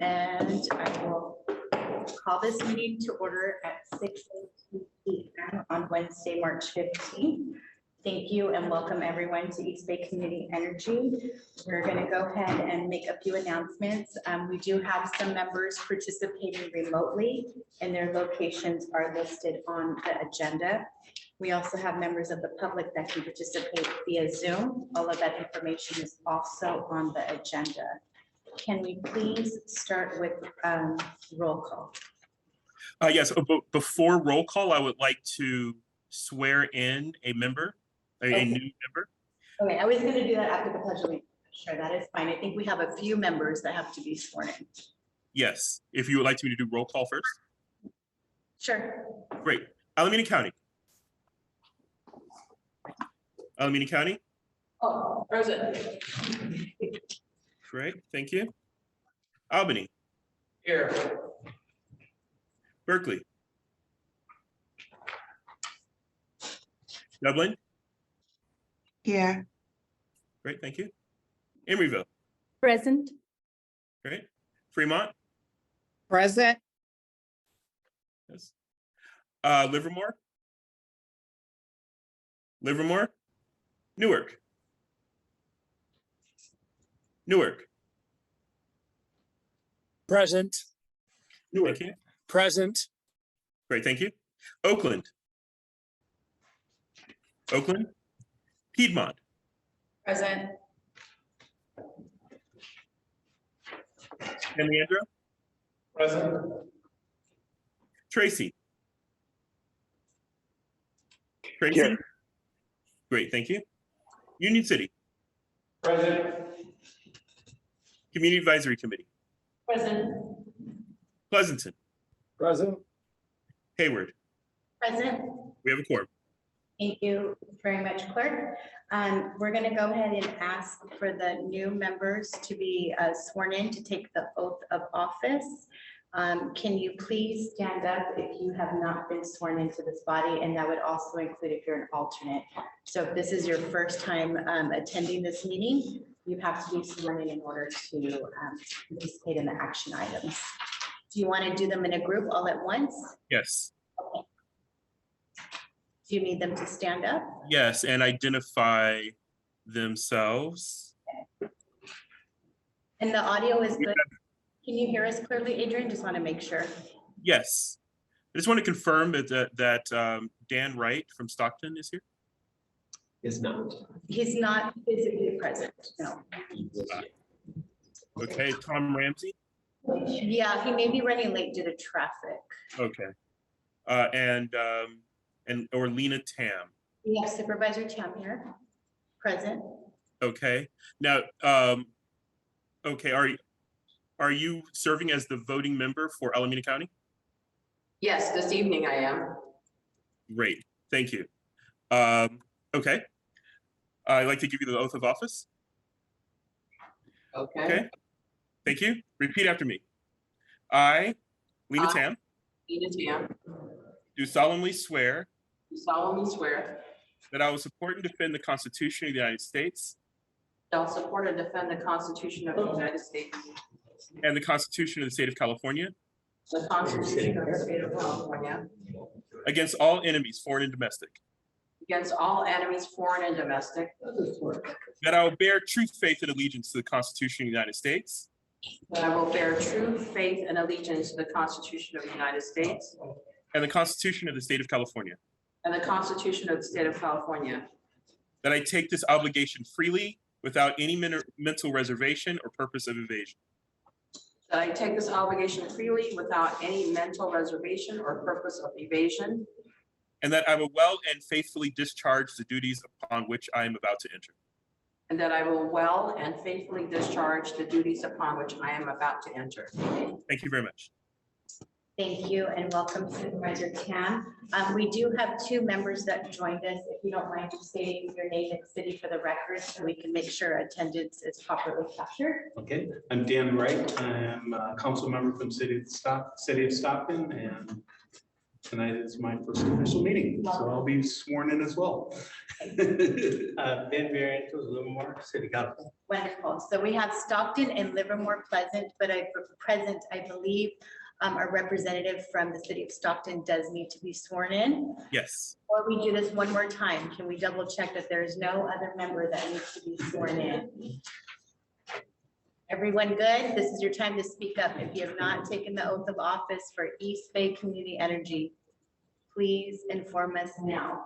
And I will call this meeting to order at 6:02 p.m. on Wednesday, March 15th. Thank you and welcome everyone to East Bay Community Energy. We're going to go ahead and make a few announcements. We do have some members participating remotely and their locations are listed on the agenda. We also have members of the public that can participate via Zoom. All of that information is also on the agenda. Can we please start with roll call? Yes, but before roll call, I would like to swear in a member, a new member. Okay, I was going to do that after the pledge of allegiance. Sure, that is fine. I think we have a few members that have to be sworn in. Yes, if you would like me to do roll call first. Sure. Great. Alameda County. Alameda County. Oh, present. Great, thank you. Albany. Here. Berkeley. Dublin. Here. Great, thank you. Emeryville. Present. Great. Fremont. Present. Yes. Livermore. Livermore. Newark. Newark. Present. Thank you. Present. Great, thank you. Oakland. Oakland. Piedmont. Present. San Leandro. Present. Tracy. Tracy. Here. Great, thank you. Union City. Present. Community Advisory Committee. Present. Pleasanton. Present. Hayward. Present. We have a quorum. Thank you very much, Clerk. We're going to go ahead and ask for the new members to be sworn in to take the oath of office. Can you please stand up if you have not been sworn into this body? And that would also include if you're an alternate. So if this is your first time attending this meeting, you have to be sworn in order to participate in the action items. Do you want to do them in a group all at once? Yes. Do you need them to stand up? Yes, and identify themselves. And the audio is good. Can you hear us clearly, Adrian? Just want to make sure. Yes. I just want to confirm that Dan Wright from Stockton is here. Is not. He's not physically present, no. Okay, Tom Ramsey. Yeah, he may be running late due to traffic. Okay. And Orlena Tam. We have Supervisor Tam here, present. Okay. Now, okay, are you serving as the voting member for Alameda County? Yes, this evening I am. Great, thank you. Okay. I'd like to give you the oath of office. Okay. Thank you. Repeat after me. I, Lena Tam, Lena Tam, do solemnly swear do solemnly swear that I will support and defend the Constitution of the United States that I will support and defend the Constitution of the United States, and the Constitution of the State of California the Constitution of the State of California, against all enemies, foreign and domestic. against all enemies, foreign and domestic, That I will bear true faith and allegiance to the Constitution of the United States that I will bear true faith and allegiance to the Constitution of the United States and the Constitution of the State of California. and the Constitution of the State of California, That I take this obligation freely without any mental reservation or purpose of evasion. that I take this obligation freely without any mental reservation or purpose of evasion, And that I will well and faithfully discharge the duties upon which I am about to enter. and that I will well and faithfully discharge the duties upon which I am about to enter. Thank you very much. Thank you and welcome Supervisor Tam. We do have two members that joined us. If you don't mind just stating your name and city for the record so we can make sure attendance is properly captured. Okay, I'm Dan Wright. I'm a council member from City of Stockton, and tonight is my first official meeting, so I'll be sworn in as well. Ben Barrington, Livermore, City Council. Wonderful. So we have Stockton and Livermore present, I believe. Our representative from the city of Stockton does need to be sworn in. Yes. Before we do this one more time, can we double check that there is no other member that needs to be sworn in? Everyone good? This is your time to speak up. If you have not taken the oath of office for East Bay Community Energy, please inform us now.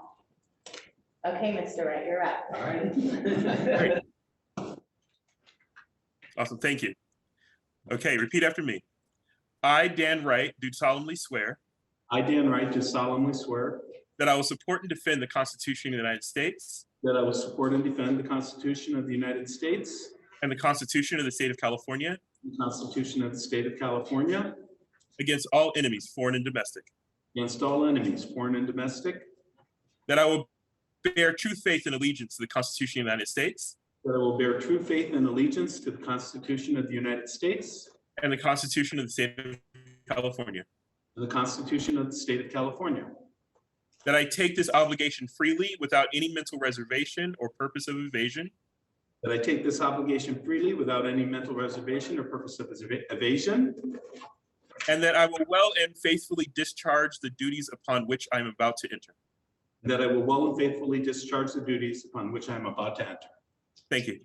Okay, Mr. Wright, you're up. All right. Awesome. Thank you. Okay, repeat after me. I, Dan Wright, do solemnly swear I, Dan Wright, do solemnly swear that I will support and defend the Constitution of the United States that I will support and defend the Constitution of the United States, and the Constitution of the State of California the Constitution of the State of California, against all enemies, foreign and domestic, against all enemies, foreign and domestic, that I will bear true faith and allegiance to the Constitution of the United States that I will bear true faith and allegiance to the Constitution of the United States and the Constitution of the State of California, and the Constitution of the State of California, that I take this obligation freely without any mental reservation or purpose of evasion, that I take this obligation freely without any mental reservation or purpose of evasion, and that I will well and faithfully discharge the duties upon which I am about to enter. and that I will well and faithfully discharge the duties upon which I am about to enter. Thank you.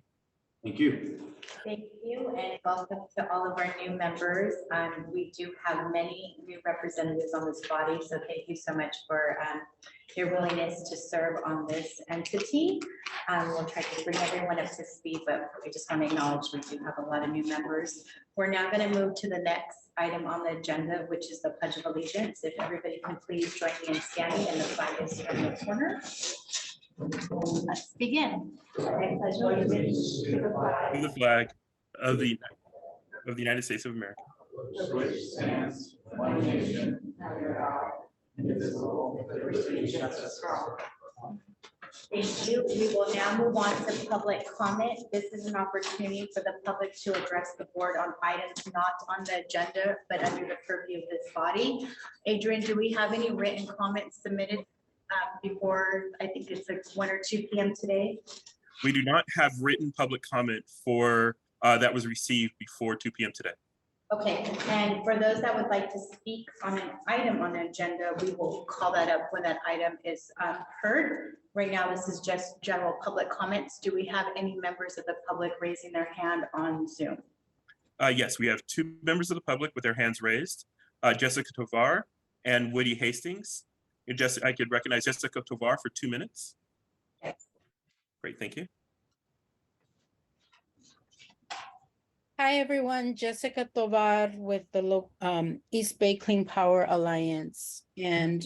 Thank you. Thank you, and welcome to all of our new members. We do have many new representatives on this body, so thank you so much for your willingness to serve on this entity. We'll try to bring everyone up to speed, but we just want to acknowledge we do have a lot of new members. We're now going to move to the next item on the agenda, which is the Pledge of Allegiance. If everybody can please join me in standing, and the flag is here in the corner. Let's begin. I pledge allegiance to the flag To the flag of the United States of America, Which stands one nation under God, indivisible, with liberty and justice for all. Thank you. We will now move on to public comment. This is an opportunity for the public to address the board on items not on the agenda, but under the purview of this body. Adrian, do we have any written comments submitted before, I think it's like 1 or 2 p.m. today? we do not have written public comment for that was received before 2 p.m. today. Okay, and for those that would like to speak on an item on the agenda, we will call that up when that item is heard. Right now, this is just general public comments. Do we have any members of the public raising their hand on Zoom? Yes, we have 2 members of the public with their hands raised, Jessica Tovar and Woody Hastings. I could recognize Jessica Tovar for 2 minutes. Yes. Great, thank you. Hi, everyone. Jessica Tovar with the East Bay Clean Power Alliance. And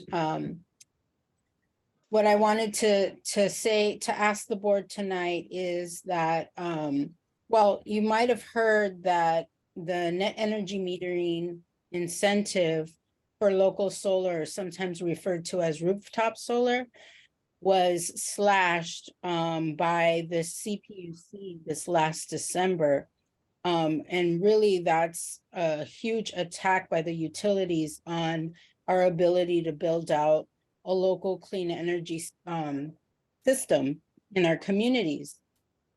what I wanted to ask the board tonight is that, well, you might have heard that the net energy metering incentive for local solar, sometimes referred to as rooftop solar, was slashed by the CPUC this last December. And really, that's a huge attack by the utilities on our ability to build out a local clean energy system in our communities.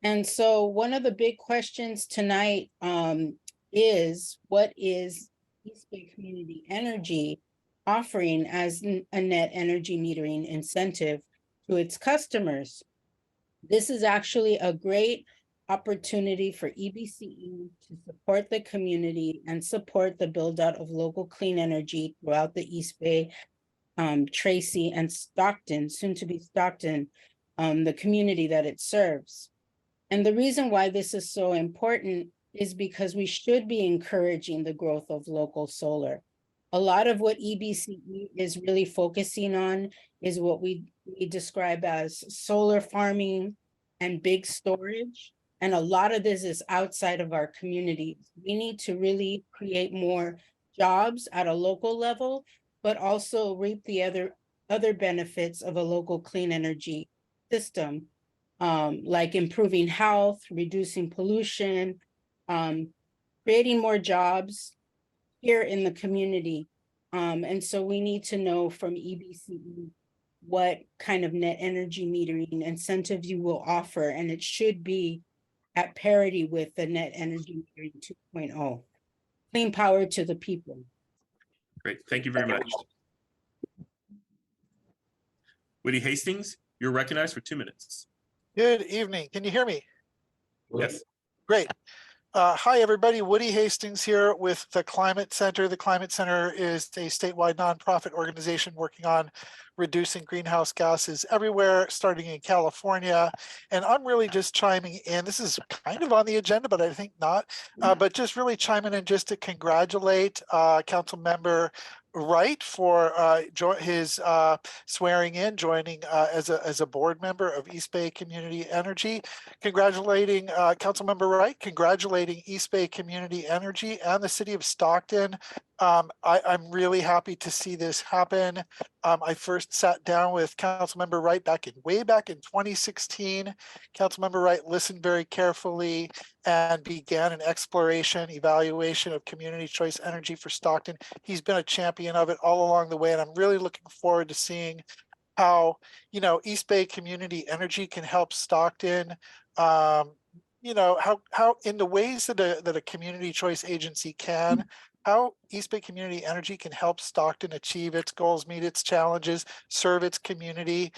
And so one of the big questions tonight is, what is East Bay Community Energy offering as a net energy metering incentive to its customers? This is actually a great opportunity for EBCE to support the community and support the build out of local clean energy throughout the East Bay, Tracy, and Stockton, soon to be Stockton, the community that it serves. And the reason why this is so important is because we should be encouraging the growth of local solar. A lot of what EBCE is really focusing on is what we describe as solar farming and big storage. And a lot of this is outside of our communities. We need to really create more jobs at a local level, but also reap the other benefits of a local clean energy system, like improving health, reducing pollution, creating more jobs here in the community. And so we need to know from EBCE what kind of net energy metering incentive you will offer, and it should be at parity with the net energy metering 2.0. Clean power to the people. Great, thank you very much. Woody Hastings, you're recognized for 2 minutes. Good evening. Can you hear me? Yes, Great. Hi, everybody. Woody Hastings here with the Climate Center. The Climate Center is a statewide nonprofit organization working on reducing greenhouse gases everywhere, starting in California. And I'm really just chiming in. This is kind of on the agenda, but I think not. But just really chiming in just to congratulate Council Member Wright for his swearing in, joining as a board member of East Bay Community Energy. Congratulating Councilmember Wright, congratulating East Bay Community Energy and the city of Stockton. I'm really happy to see this happen. I first sat down with Councilmember Wright way back in 2016. Councilmember Wright listened very carefully and began an exploration, evaluation of community choice energy for Stockton. He's been a champion of it all along the way, and I'm really looking forward to seeing how, East Bay Community Energy can help Stockton, how in the ways that a community choice agency can, how East Bay Community Energy can help Stockton achieve its goals, meet its challenges, serve its community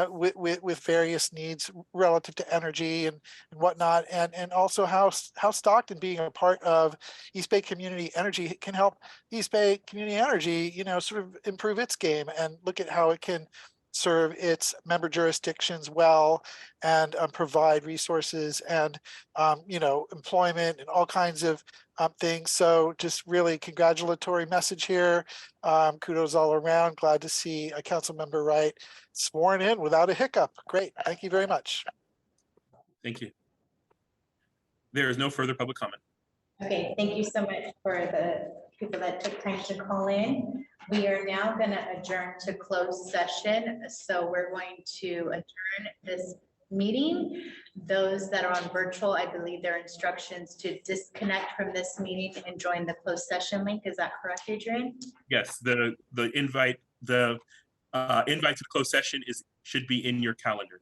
with various needs relative to energy and whatnot, and also how Stockton being a part of East Bay Community Energy can help East Bay Community Energy, sort of improve its game and look at how it can serve its member jurisdictions and provide resources and employment and all kinds of things. So just really congratulatory message here. Kudos all around. Glad to see a council member Wright sworn in without a hiccup. Great. Thank you very much. thank you. There is no further public comment. Okay, thank you so much for the people that took time to call in. We are now going to adjourn to closed session. So we're going to adjourn this meeting. Those that are on virtual, I believe there are instructions to disconnect from this meeting and join the closed session link. Is that correct, Adrian? Yes, the invite to the closed session should be in your calendar.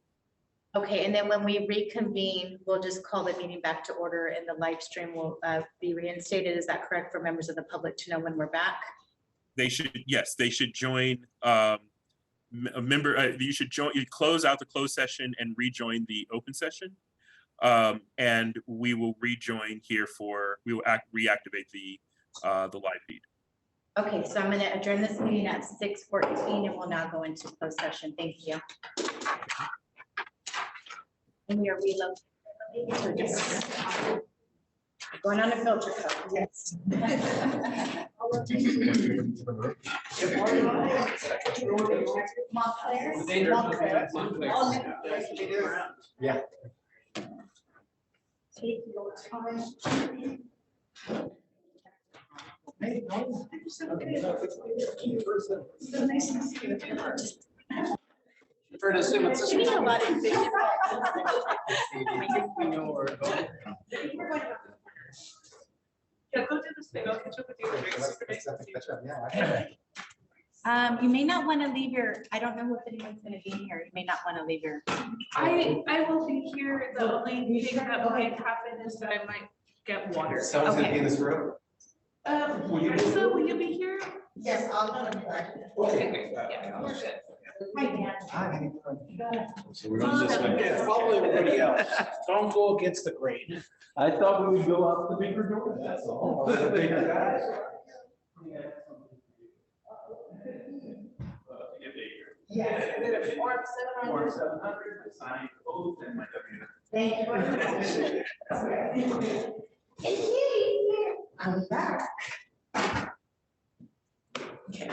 Okay, and then when we reconvene, we'll just call the meeting back to order and the live stream will be reinstated. Is that correct for members of the public to know when we're back? Yes, they should join. You should join. You close out the closed session and rejoin the open session, and we will rejoin here we will reactivate the live feed. Okay, so I'm going to adjourn this meeting at 6:14 and we'll now go into closed session. Thank you. And we are relocating. So just going on a filter code. Yes. Yeah. Take your time. So nice to see you. Prefer to assume it's. She needs a lot of vision. Yeah, go do this thing. I'll catch up with you. You may not want to leave I don't know if anyone's going to be here. You may not want to leave your. I will be here. The only thing that might happen is that I might get water. Someone's gonna be in this room? Marissa, will you be here? Yes, I'll go. Okay, great. Yeah, we're good. Hi, Dan. So we're gonna just. Yeah, follow everybody else. Don't go against the grain. I thought we would go out the bigger door, that's all. The bigger guys. Yeah. Form 700, signed oath and my W. Thank you. Hey, I'm back. Okay.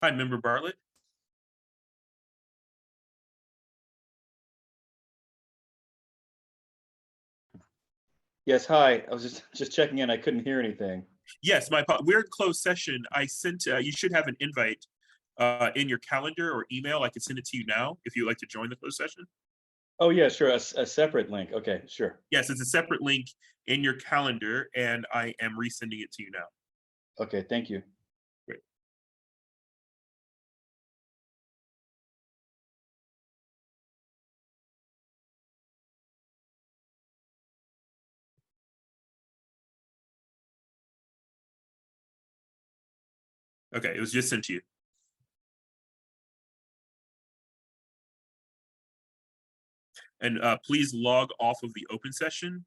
Hi, Member Bartlett. Yes, hi. I was just checking in. I couldn't hear anything. Yes, we're in closed session. I sent, you should have an invite in your calendar or email. I can send it to you now if you'd like to join the closed session. Oh, yeah, sure. A separate link. Okay, sure. Yes, it's a separate link in your calendar, and I am resending it to you now. Okay, thank you. Okay, it was just sent to you. And please log off of the open session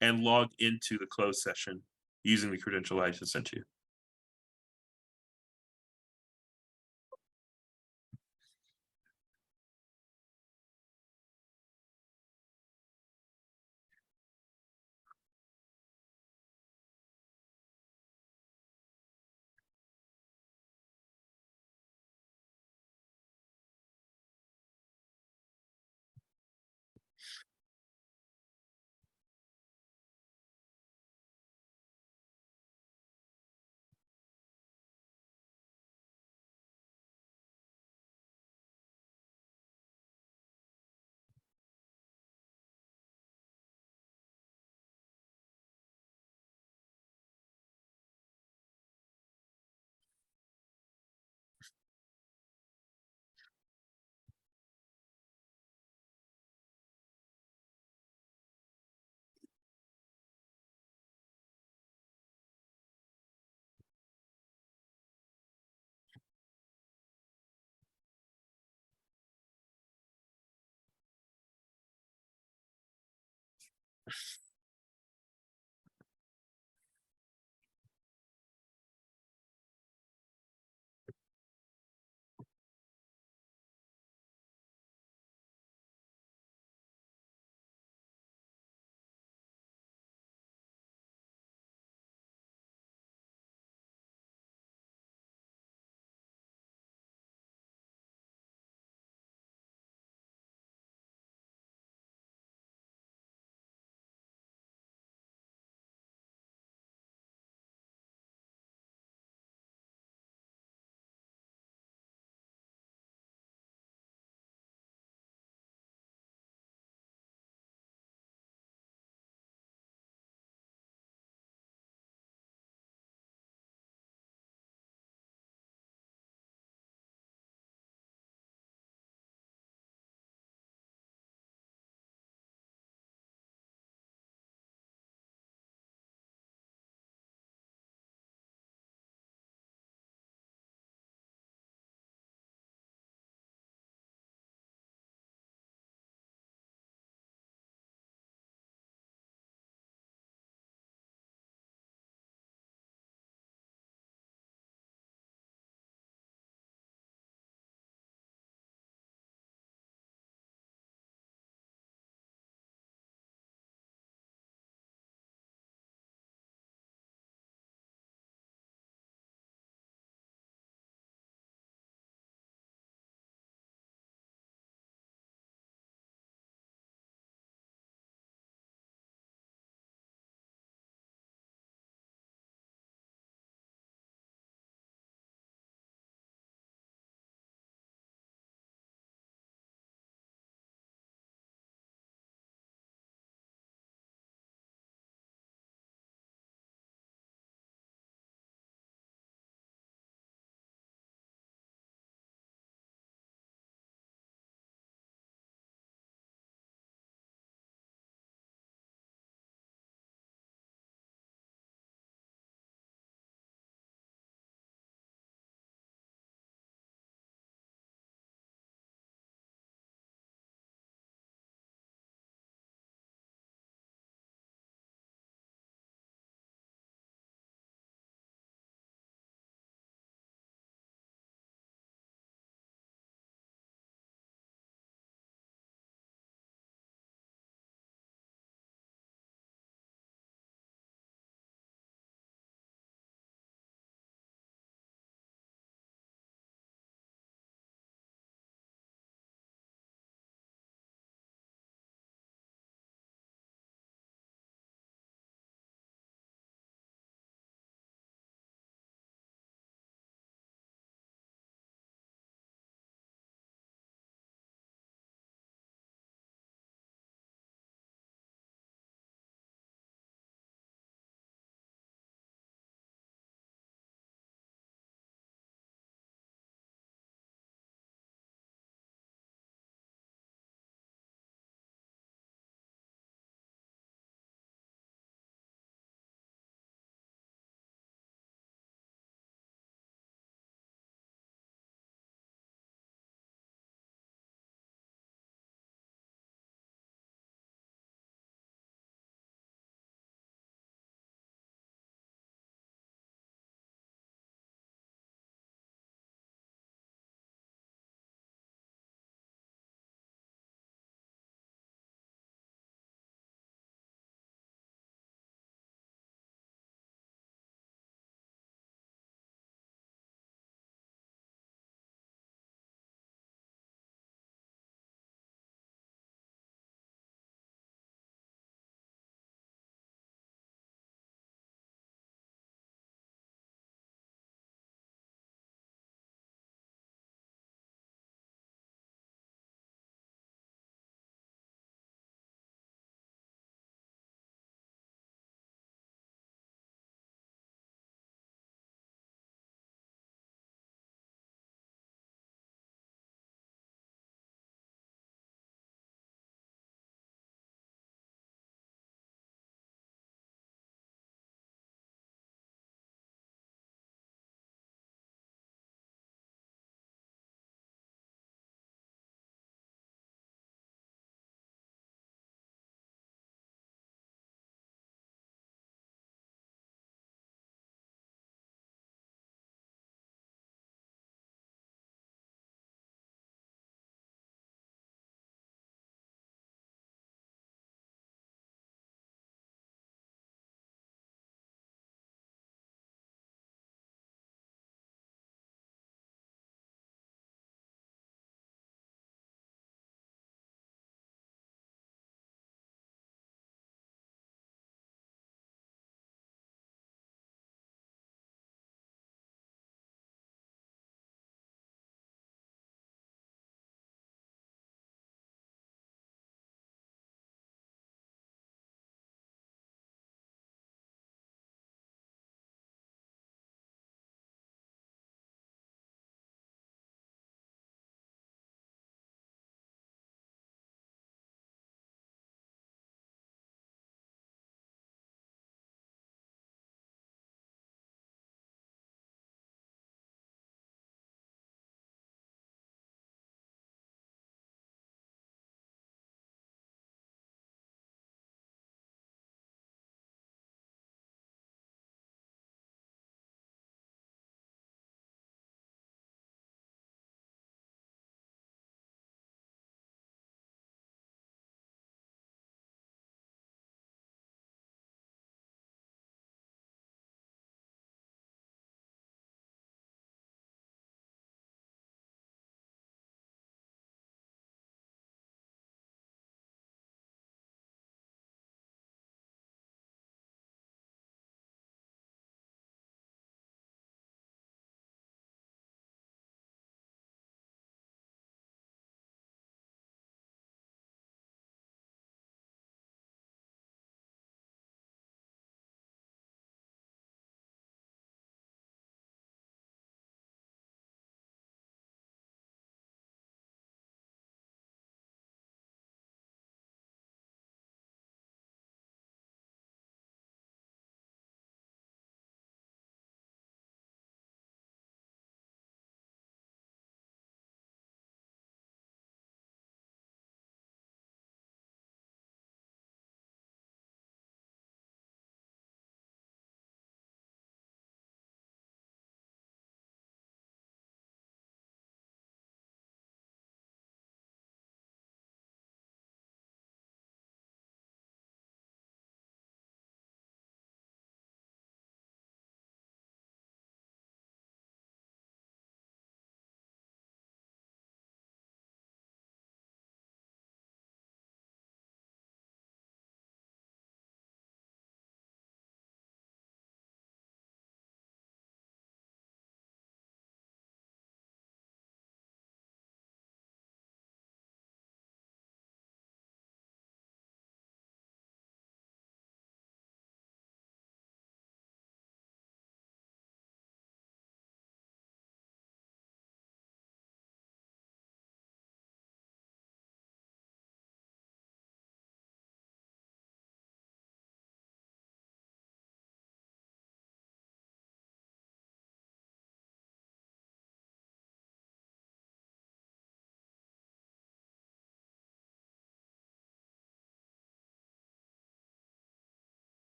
and log into the closed session using the credential I just sent you.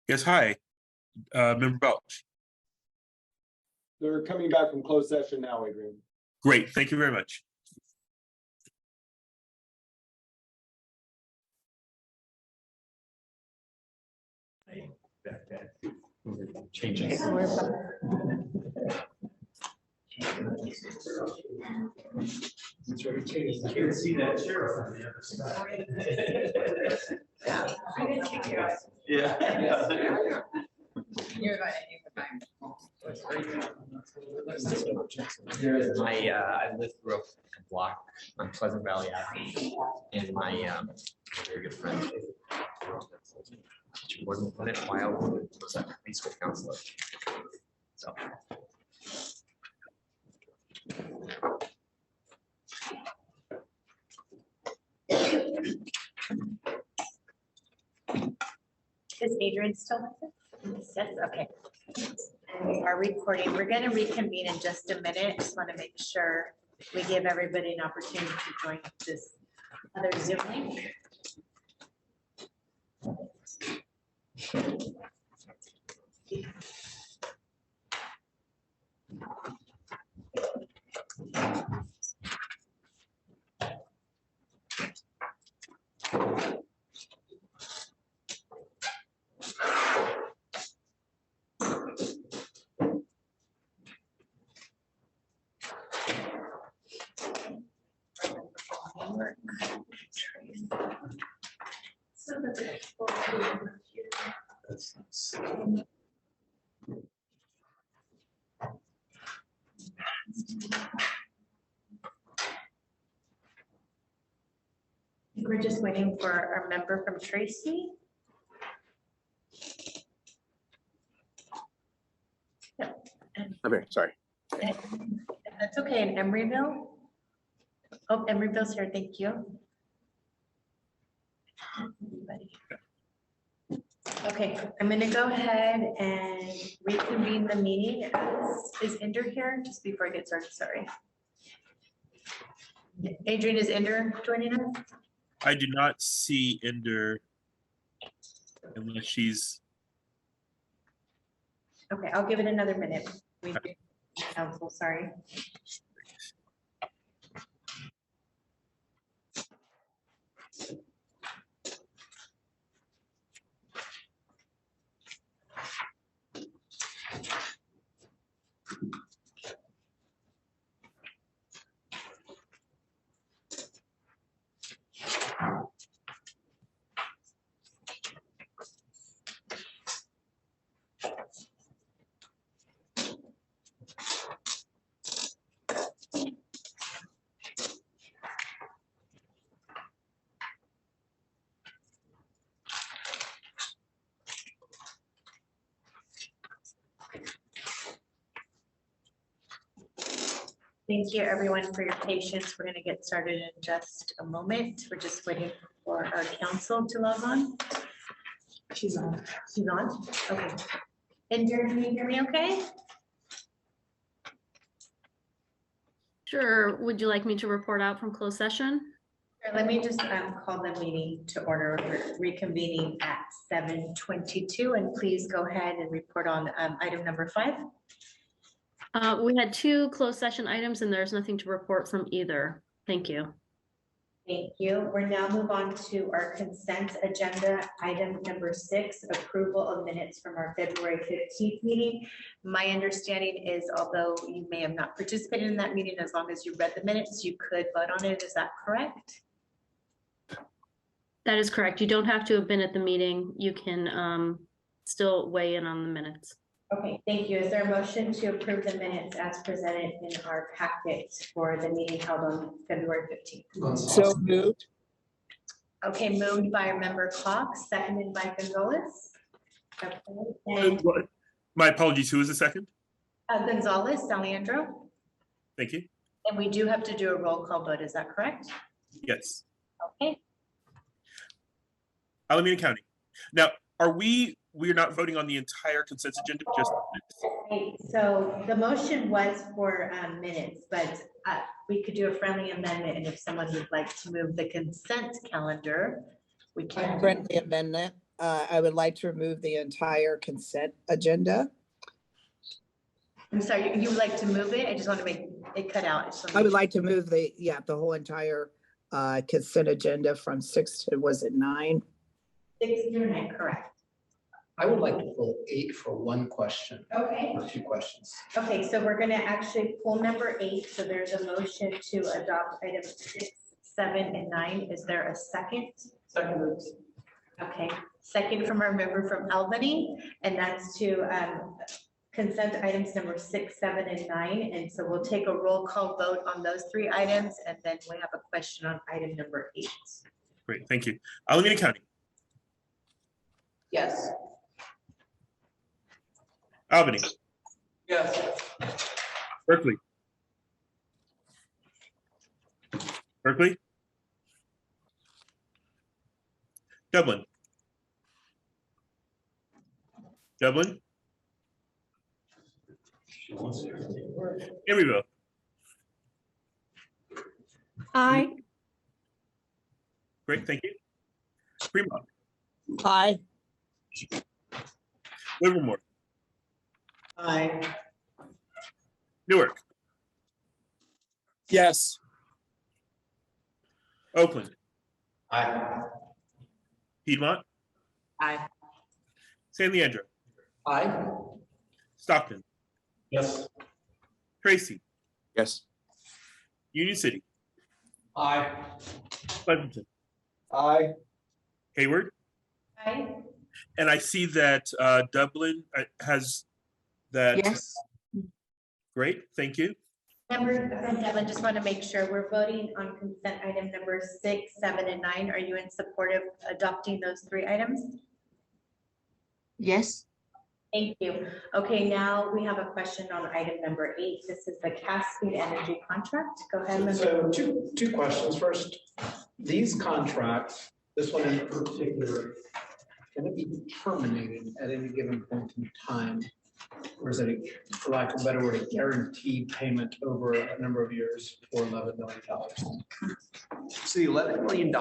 Yes, hi, Member Belch. They're coming back from closed session now, Adrian. Great, thank you very much. Changes. Can't see that sheriff on the other side. Yeah. Here is my, I lived through a block on Pleasant Valley Avenue, and my very good friend. She wasn't in it while was a high school counselor. So. Is Adrian still with us? Yes, okay. And we are recording. We're going to reconvene in just a minute. Just want to make sure we give everybody an opportunity to join this other Zoom link. We're just waiting for our member from Tracy. Yep. Okay, sorry. That's okay, in Emeryville. Oh, Emeryville's here, thank you. Okay, I'm gonna go ahead and reconvene the meeting. Is Ender here? Just before I get started, sorry. Adrian, is Ender joining us? I do not see Ender unless she's, Okay, I'll give it another minute. Council, sorry. Thank you, everyone, for your patience. We're going to get started in just a moment. We're just waiting for our council to log on. She's on. She's on? Okay. Ender, can you hear me okay? Sure. Would you like me to report out from closed session? Sure, let me just call the meeting to order. We're reconvening at 7:22, and please go ahead and report on item number 5. We had 2 closed session items and there's nothing to report from either. Thank you. Thank you. We're now move on to our consent agenda. Item number 6, approval of minutes from our February 15th meeting. My understanding is, although you may have not participated in that meeting, as long as you read the minutes, you could vote on it. Is that correct? That is correct. You don't have to have been at the meeting. You can still weigh in on the minutes. Okay, thank you. Is there a motion to approve the minutes as presented in our packet for the meeting held on February 15th? So moved. Okay, moved by member Cox, seconded by Gonzalez. Okay, and my apologies, who is the second? Gonzalez, Alejandro, Thank you. and we do have to do a roll call vote. Is that correct? Yes, Okay, Alameda County. Now, we're not voting on the entire consent agenda, just okay, so the motion was for minutes, but we could do a friendly amendment, and if someone would like to move the consent calendar, we can. Friendly amendment, I would like to remove the entire consent agenda. I'm sorry, you would like to move it? I just want to make it cut out. just wanna I make would sure. like to move the whole entire consent agenda from 6 to, was it 9? 6 through 9, correct. I would like to pull 8 for one question, Okay. or 2 questions. Okay, so we're gonna actually pull number 8, so there's a motion to adopt items 6, 7, and 9. Is there a second? Second. Okay, second from our member from Albany, and that's to consent items number 6, 7, and 9. And so we'll take a roll call vote on those 3 items, and then we have a question on item number 8. Great, thank you. Alameda County, Yes. Albany, Yes. Berkeley. Berkeley. Dublin. Dublin. Emeryville. Aye. Great, thank you. Fremont, Aye. Livermore, Aye. Newark, Yes. Oakland, Aye. Piedmont, Aye. San Leandro, Aye. Stockton, Yes. Tracy, Yes. Union City, Aye. Pleasanton, Aye. Hayward, Aye. and I see that Dublin has that. Yes. Great, thank you. Member from Devlin, just want to make sure we're voting on consent item number 6, 7, and 9. Are you in support of adopting those 3 items? Yes. Thank you. Okay, now we have a question on item number 8. This is the Cascade Energy contract. Go ahead. member. So two questions. First, these contracts, this one in particular, can it be terminated at any given point in time? Or is it, for lack of a better word, a guaranteed payment over a number of years for $11 million? So the $11 million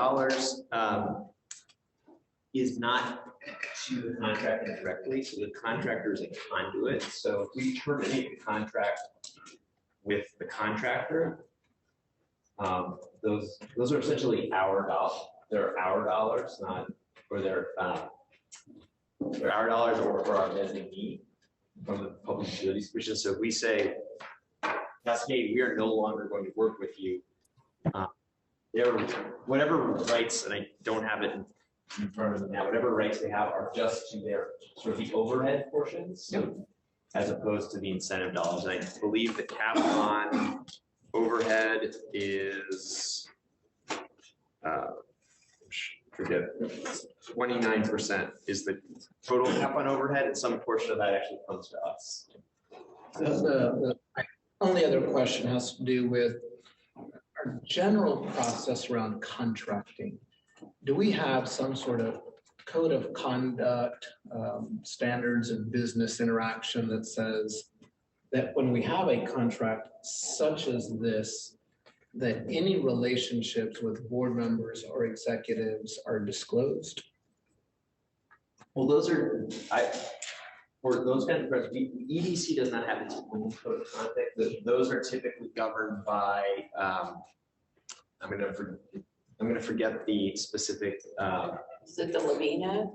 is not to the contractor directly, so the contractor is a conduit. So if we terminate the contract with the contractor, those are essentially our dollars. They're our dollars, not, or they're our dollars or for our designee from the Public Utilities Commission. So if we say, Cascade, we are no longer going to work with you, whatever rights, and I don't have it in front of me now, whatever rights they have are just to their sort of the overhead portions, so, as opposed to the incentive dollars. And I believe the cap on overhead is, forget, 29% is the total cap on overhead, and some portion of that actually comes to us. The only other question has to do with our general process around contracting. Do we have some sort of code of conduct, standards of business interaction that says that when we have a contract such as this, that any relationships with board members or executives are disclosed? Well, those are, for those kind of projects, EDC does not have its own code of conduct. Those are typically governed by, I'm gonna forget the specific. Is it the Lavina?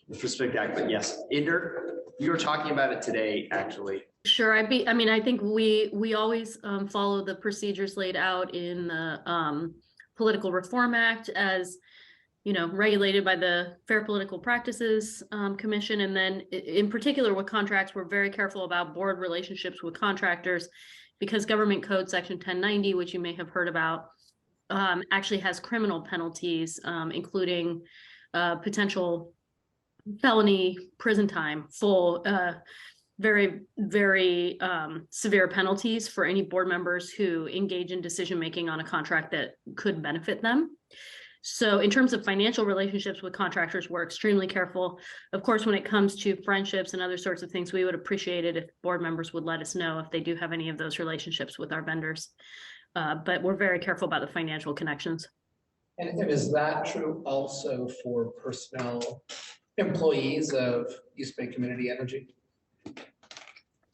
The specific act, but yes, Inder, you were talking about it today, actually. Sure, I mean, I think we always follow the procedures laid out in the Political Reform Act as, you know, regulated by the Fair Political Practices Commission. And then in particular with contracts, we're very careful about board relationships with contractors because Government Code Section 1090, which you may have heard about, actually has criminal penalties, including potential felony prison time, full, very, very severe penalties for any board members who engage in decision-making on a contract that could benefit them. So in terms of financial relationships with contractors, we're extremely careful. Of course, when it comes to friendships and other sorts of things, we would appreciate it if board members would let us know if they do have any of those relationships with our vendors. But we're very careful about the financial connections. And is that true also for personnel employees of East Bay Community Energy?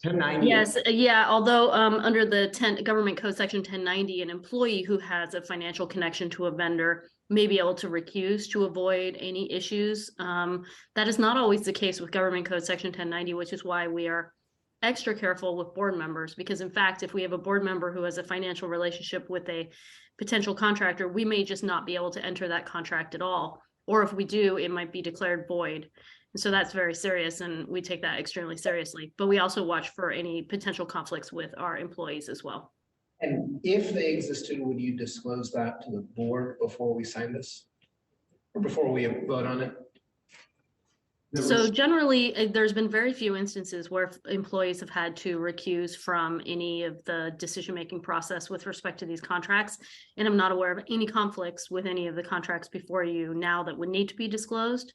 1090. Yes, yeah, although under the government code section 1090, an employee who has a financial connection to a vendor may be able to recuse to avoid any issues. That is not always the case with government code section 1090, which is why we are extra careful with board members, because in fact, if we have a board member who has a financial relationship with a potential contractor, we may just not be able to enter that contract at all. Or if we do, it might be declared void. And so that's very serious, and we take that extremely seriously. But we also watch for any potential conflicts with our employees as well. And if they existed, would you disclose that to the board before we sign this? Or before we vote on it? So generally, there's been very few instances where employees have had to recuse from any of the decision-making process with respect to these contracts. And I'm not aware of any conflicts with any of the contracts before you now that would need to be disclosed.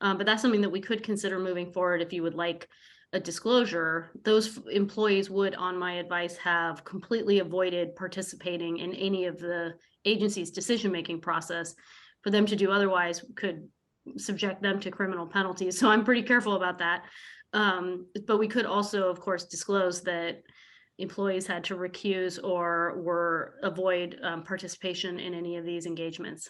But that's something that we could consider moving forward if you would like a disclosure. Those employees would, on my advice, have completely avoided participating in any of the agency's decision-making process. For them to do otherwise could subject them to criminal penalties. So I'm pretty careful about that. But we could also, of course, disclose that employees had to recuse or avoid participation in any of these engagements.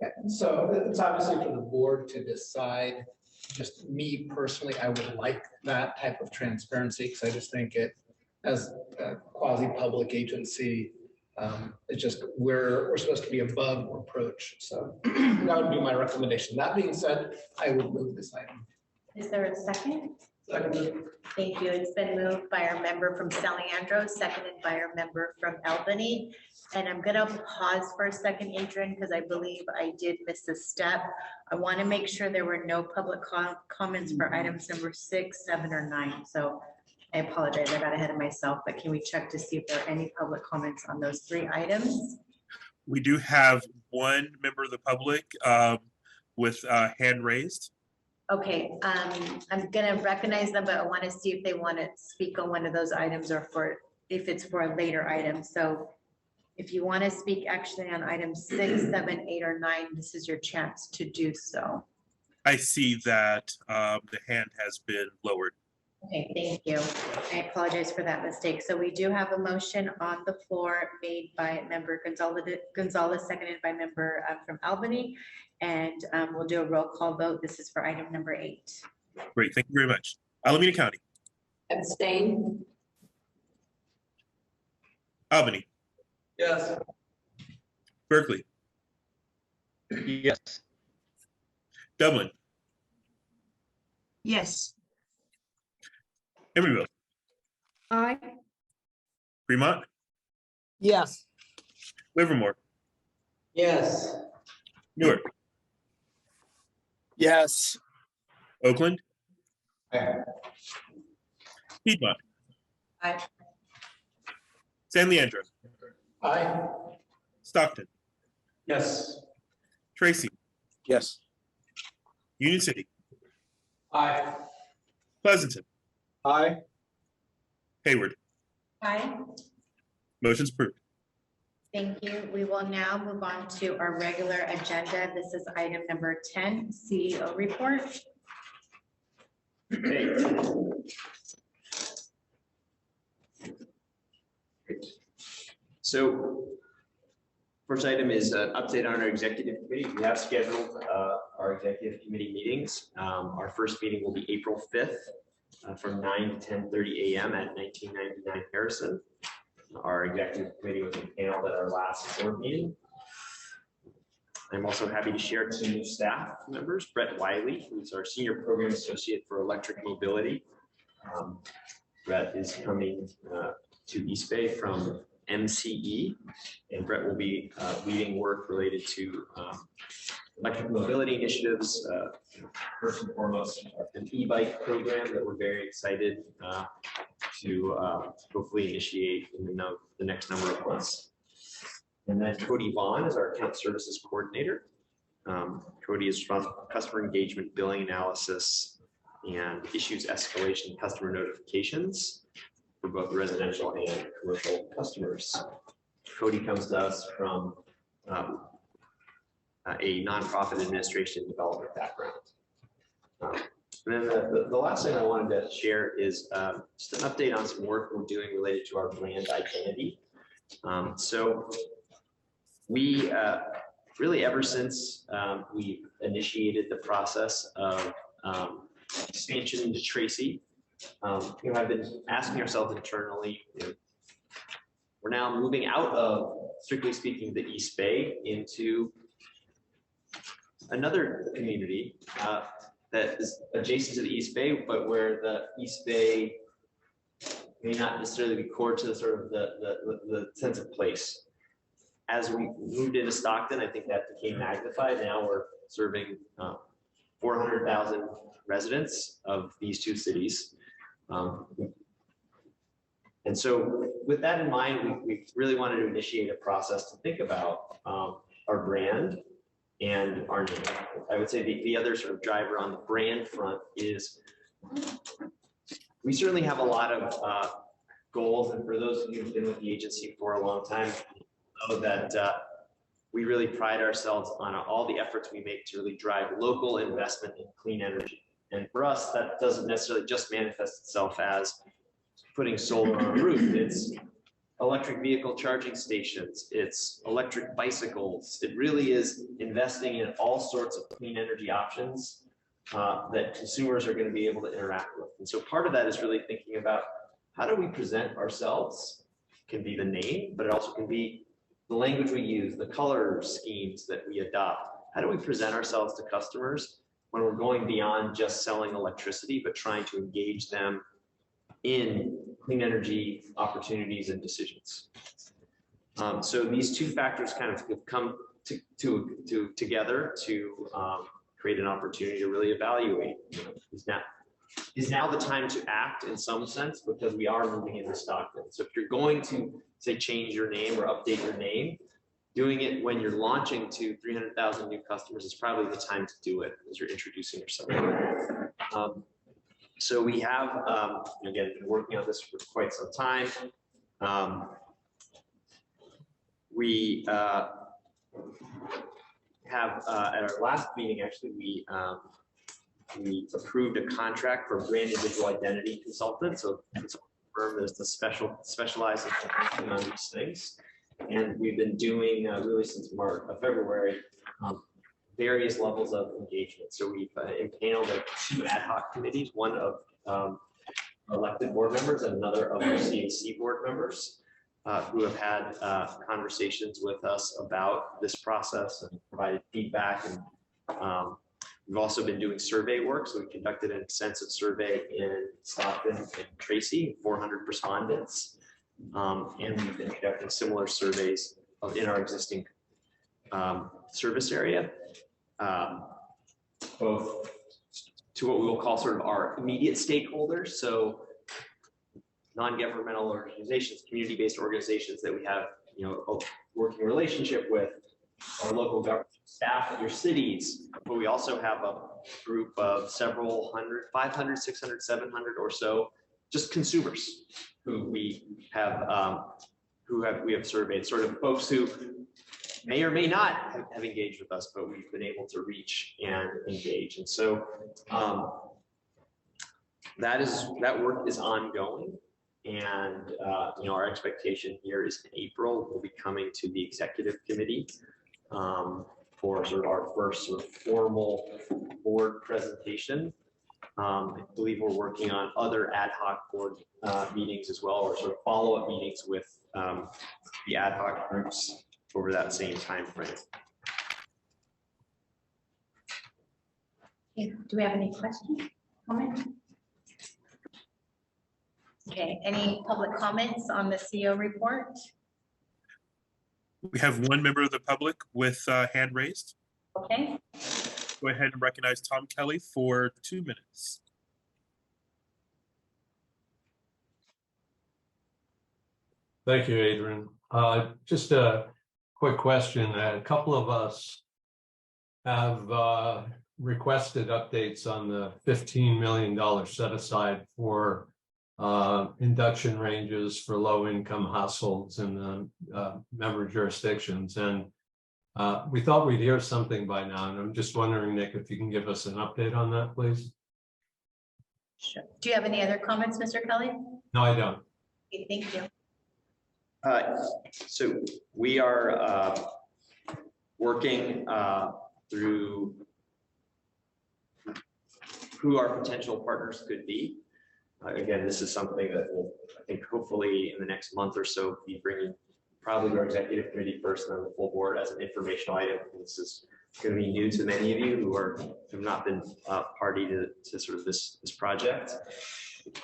Yeah, so it's obviously for the board to decide. Just me personally, I would like that type of transparency because I just think it, as a quasi-public agency, it's just we're supposed to be above reproach. So that would be my recommendation. That being said, I would move this item. Is there a second? Second. Thank you. It's been moved by our member from San Leandro, seconded by our member from Albany. And I'm gonna pause for a second, Adrian, because I believe I did miss a step. I want to make sure there were no public comments for items number 6, 7, or 9. So I apologize, I got ahead of myself, but can we check to see if there are any public comments on those 3 items? We do have one member of the public with hand raised. Okay, I'm gonna recognize them, but I want to see if they want to speak on one of those items or if it's for a later item. So if you want to speak actually on items 6, 7, 8, or 9, this is your chance to do so. I see that the hand has been lowered. Okay, thank you. I apologize for that mistake. So we do have a motion on the floor made by member Gonzalez, seconded by member from Albany. And we'll do a roll call vote. This is for item number 8. Great, thank you very much. Alameda County. Abstain? Albany. Yes. Berkeley. Yes. Dublin. Yes. Emeryville. Aye. Fremont. Yes. Livermore. Yes. Newark. Yes. Oakland. Piedmont. Aye. San Leandro. Aye. Stockton. Yes. Tracy. Yes. Union City. Aye. Pleasanton. Aye. Hayward. Aye. Motion's approved. Thank you. We will now move on to our regular agenda. This is item number 10, CEO report. Okay. Great. So first item is an update on our executive committee. We have scheduled our executive committee meetings. Our first meeting will be April 5th from 9 to 10:30 a.m. at 1999 Harrison. Our executive committee was paneled at our last board meeting. I'm also happy to share 2 new staff members. Brett Wiley, who's our Senior Program Associate for Electric Mobility. Brett is coming to East Bay from MCE, and Brett will be leading work related to electric mobility initiatives. First and foremost, an e-bike program that we're very excited to hopefully initiate in the next number of months. And then Cody Vaughn is our account services coordinator. Cody is responsible for customer engagement, billing analysis, and issues escalation, customer notifications for both residential and commercial customers. Cody comes to us from a nonprofit administration development background. And then the last thing I wanted to share is just an update on some work we're doing related to our brand identity. So we really, ever since we initiated the process of expansion into Tracy, I've been asking ourselves internally, we're now moving out of, strictly speaking, the East Bay into another community that is adjacent to the East Bay, but where the East Bay may not necessarily be core to the sort of the sense of place. As we moved into Stockton, I think that became magnified. Now we're serving 400,000 residents of these two cities. And so with that in mind, we really wanted to initiate a process to think about our brand and our name. I would say the other sort of driver on the brand front is we certainly have a lot of goals. And for those of you who've been with the agency for a long time, know that we really pride ourselves on all the efforts we make to really drive local investment in clean energy. And for us, that doesn't necessarily just manifest itself as putting solar on a roof. It's electric vehicle charging stations, it's electric bicycles. It really is investing in all sorts of clean energy options that consumers are going to be able to interact with. And so part of that is really thinking about how do we present ourselves. It can be the name, but it also can be the language we use, the color schemes that we adopt. How do we present ourselves to customers when we're going beyond just selling electricity, but trying to engage them in clean energy opportunities and decisions? So these two factors kind of have come together to create an opportunity to really evaluate, is now the time to act in some sense, because we are moving into Stockton. So if you're going to say change your name or update your name, doing it when you're launching to 300,000 new customers is probably the time to do it as you're introducing yourself. So we have, again, been working on this for quite some time. We have, at our last meeting, actually, we approved a contract for brand and digital identity consultant. So it's a firm that's specialized in on these things. And we've been doing really since February, various levels of engagement. So we've impaneled 2 ad hoc committees, one of elected board members and another of our CAC board members who have had conversations with us about this process and provided feedback. And we've also been doing survey work. So we conducted an extensive survey in Stockton and Tracy, 400 respondents. And we've been conducting similar surveys in our existing service area, both to what we will call sort of our immediate stakeholders. So non-governmental organizations, community-based organizations that we have, a working relationship with, our local government staff at your cities, but we also have a group of several hundred, 500, 600, 700 or so, just consumers who we have surveyed, sort of folks who may or may not have engaged with us, but we've been able to reach and engage. And so that work is ongoing. And our expectation here is in April, we'll be coming to the executive committee for sort of our first sort of formal board presentation. I believe we're working on other ad hoc board meetings as well, or sort of follow-up meetings with the ad hoc groups over that same time frame. Okay, do we have any questions, comments? Okay, any public comments on the CO report? We have one member of the public with hand raised. Okay. Go ahead and recognize Tom Kelly for 2 minutes. Thank you, Adrian. Just a quick question. A couple of us have requested updates on the $15 million set aside for induction ranges for low-income households in the member jurisdictions. And We thought we'd hear something by now, and I'm just wondering, Nick, if you can give us an update on that, please? Sure. Do you have any other comments, Mr. Kelly? No, I don't. Okay, thank you. So we are working through who our potential partners could be. Again, this is something that will, I think, hopefully in the next month or so, be bringing probably to our executive committee first and then the full board as an informational item. This is going to be new to many of you who have not been party to sort of this project.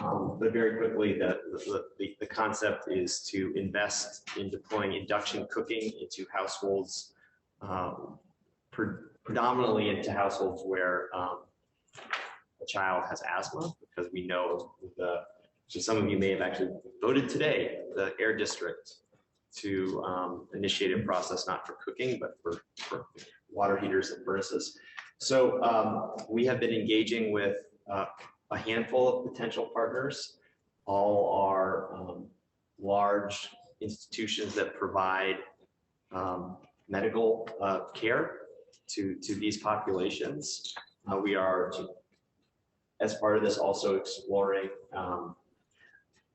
But very quickly, the concept is to invest in deploying induction cooking into households, predominantly into households where a child has asthma, because we know so some of you may have actually voted today, the Air District, to initiate a process not for cooking, but for water heaters and furnaces. So we have been engaging with a handful of potential partners. All are large institutions that provide medical care to these populations. We are, as part of this, also exploring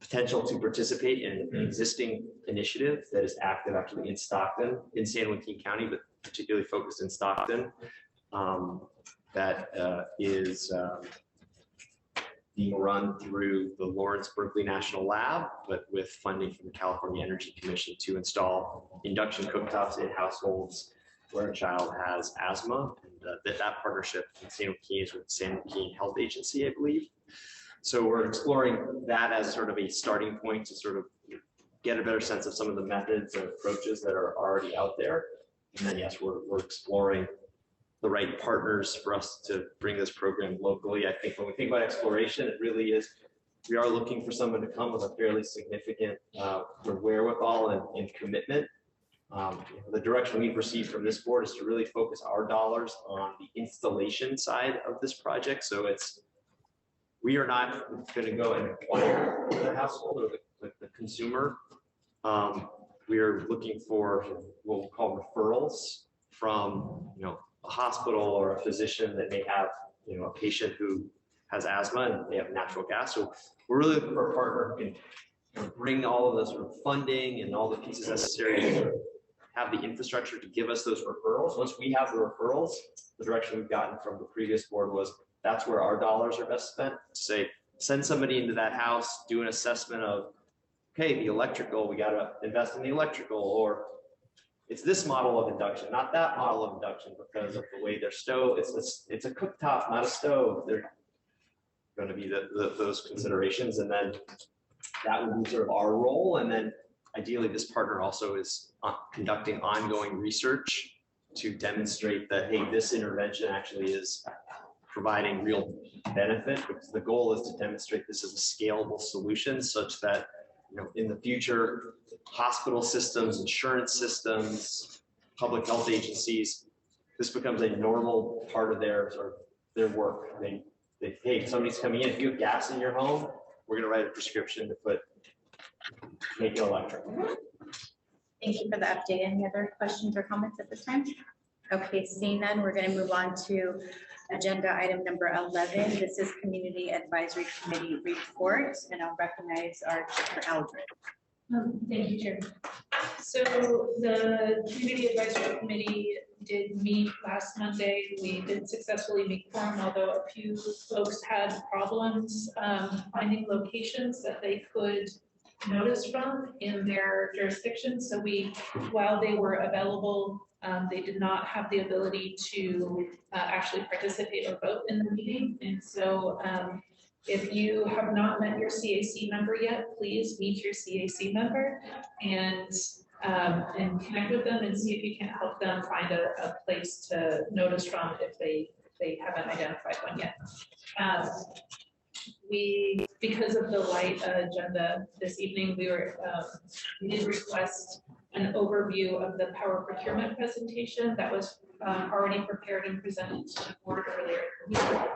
potential to participate in an existing initiative that is active actually in Stockton, in San Joaquin County, but particularly focused in Stockton, that is being run through the Lawrence Berkeley National Lab, but with funding from the California Energy Commission to install induction cooktops in households where a child has asthma. And that partnership in San Joaquin is with San Joaquin Health Agency, I believe. So we're exploring that as sort of a starting point to sort of get a better sense of some of the methods and approaches that are already out there. And then, yes, we're exploring the right partners for us to bring this program locally. I think when we think about exploration, it really is, we are looking for someone to come with a fairly significant wherewithal and commitment. The direction we've received from this board is to really focus our dollars on the installation side of this project. So we are not going to go and acquire the household or the consumer. We are looking for what we'll call referrals from, a hospital or a physician that may have, a patient who has asthma and they have natural gas. So we're really looking for a partner who can bring all of the sort of funding and all the pieces necessary to sort of have the infrastructure to give us those referrals. Once we have the referrals, the direction we've gotten from the previous board was that's where our dollars are best spent. Say, send somebody into that house, do an assessment of, okay, the electrical, we got to invest in the electrical, or it's this model of induction, not that model of induction because of the way their stove, it's a cooktop, not a stove. They're going to be those considerations. And then that would be sort of our role. And then ideally this partner also is conducting ongoing research to demonstrate that, hey, this intervention actually is providing real benefit, because the goal is to demonstrate this as a scalable solution such that, in the future, hospital systems, insurance systems, public health agencies, this becomes a normal part of their work. Hey, somebody's coming in. If you have gas in your home, we're going to write a prescription to make it electric. Thank you for the update. Any other questions or comments at this time? Okay, seeing none, we're going to move on to agenda item number 11. This is Community Advisory Committee report, and I'll recognize our Chair Eldred. Thank you, Chair. So the Community Advisory Committee did meet last Monday. We didn't successfully meet quorum, although a few folks had problems finding locations that they could notice from in their jurisdiction. So while they were available, they did not have the ability to actually participate or vote in the meeting. And so if you have not met your CAC member yet, please meet your CAC member and connect with them and see if you can help them find a place to notice from if they haven't identified one yet. Because of the light agenda this evening, we did request an overview of the power procurement presentation that was already prepared and presented to the board earlier in the week,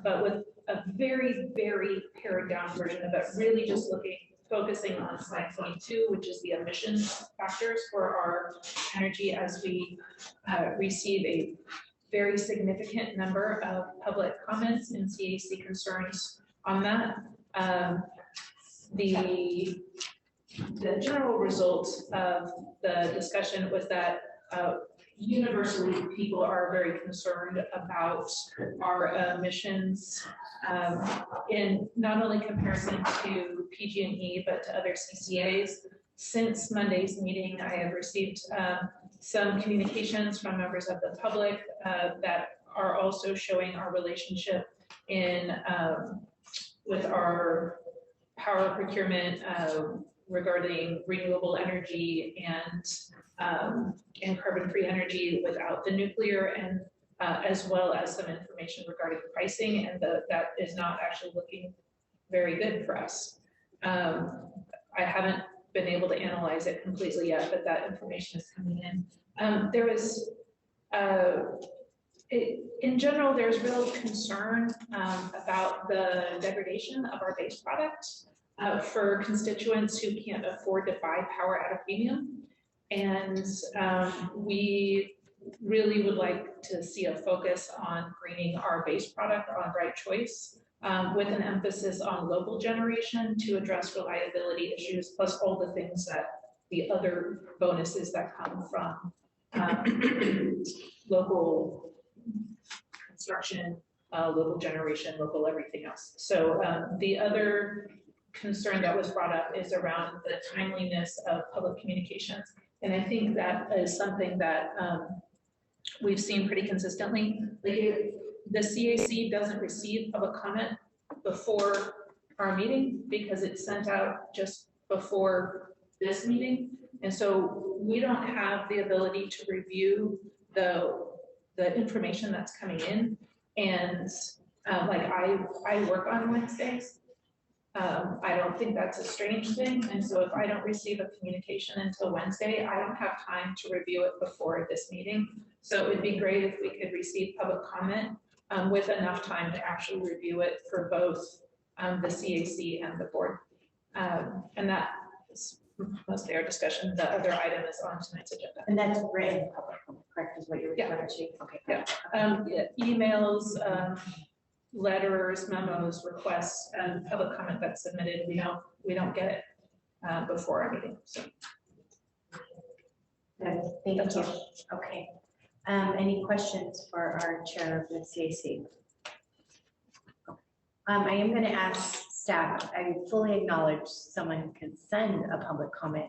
but with a very, very pared down version of it, really just looking focusing on slide 22, which is the emissions factors for our energy, as we receive a very significant number of public comments and CAC concerns on that. The general result of the discussion was that universally, people are very concerned about our emissions in not only comparison to PG&E, but to other CCAs. Since Monday's meeting, I have received some communications from members of the public that are also showing our relationship in with our power procurement regarding renewable energy and carbon-free energy without the nuclear, and as well as some information regarding pricing, and that is not actually looking very good for us. I haven't been able to analyze it completely yet, but that information is coming in. There was, in general, there's real concern about the degradation of our base product for constituents who can't afford to buy power at a premium. And we really would like to see a focus on greening our base product on Bright Choice, with an emphasis on local generation to address reliability issues, plus all the things that the other bonuses that come from local construction, local generation, local everything else. So the other concern that was brought up is around the timeliness of public communications. And I think that is something that we've seen pretty consistently. Like the CAC doesn't receive public comment before our meeting because it's sent out just before this meeting. And so we don't have the ability to review the information that's coming in. And like I work on Wednesdays. I don't think that's a strange thing. And so if I don't receive a communication until Wednesday, I don't have time to review it before this meeting. So it'd be great if we could receive public comment with enough time to actually review it for both the CAC and the board. And that is mostly our discussion. The other item is on tonight's agenda. And that's written public comment, correct, is what you're referring to? Okay. Yeah. Emails, letters, memos, requests, and public comment that's submitted. We don't get it before our meeting. So Good. Thank you. Okay. Any questions for our chair of the CAC? I am going to ask staff. I fully acknowledge someone can send a public comment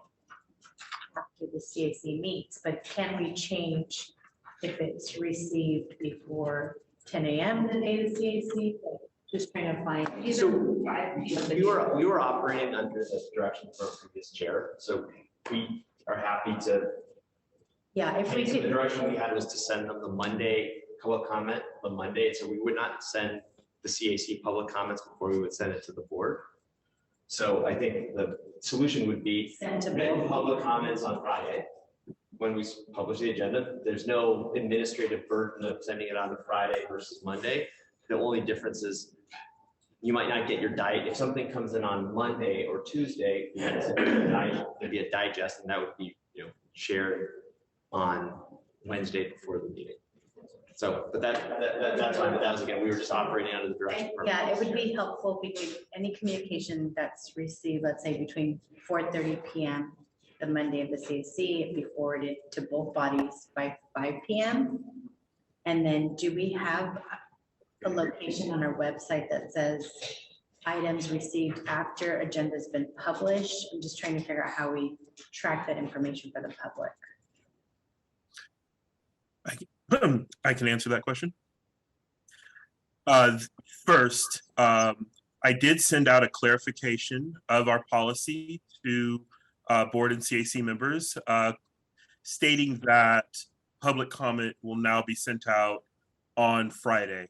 after the CAC meets, but can we change if it's received before 10 a.m. the day of the CAC? Just trying to find. So we were operating under the direction from our previous chair, so we are happy to. Yeah, if we The could. direction we had was to send them the Monday public comment on Monday, so we would not send the CAC public comments before we would send it to the board. So I think the solution would be Send to written both. public comments on Friday. When we publish the agenda, there's no administrative burden of sending it on a Friday versus Monday. The only difference is you might not get your diet. If something comes in on Monday or Tuesday, there'd be a digest, and that would be shared on Wednesday before the meeting. So, but that's fine. But that was, again, we were just operating under the direction. Yeah, it would be helpful if we could, any communication that's received, let's say between 4:30 p.m. the Monday of the CAC, it be forwarded to both bodies by 5 p.m. And then do we have a location on our website that says items received after agenda's been published? I'm just trying to figure out how we track that information for the public. I can answer that question. First, I did send out a clarification of our policy to board and CAC members, stating that public comment will now be sent out on Friday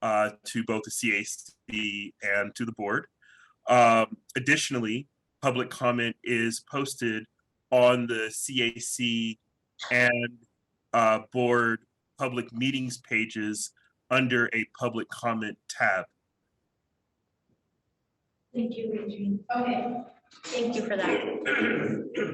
to both the CAC and to the board. Additionally, public comment is posted on the CAC and board public meetings pages under a public comment tab. thank you, Regine. Okay. Thank you for that.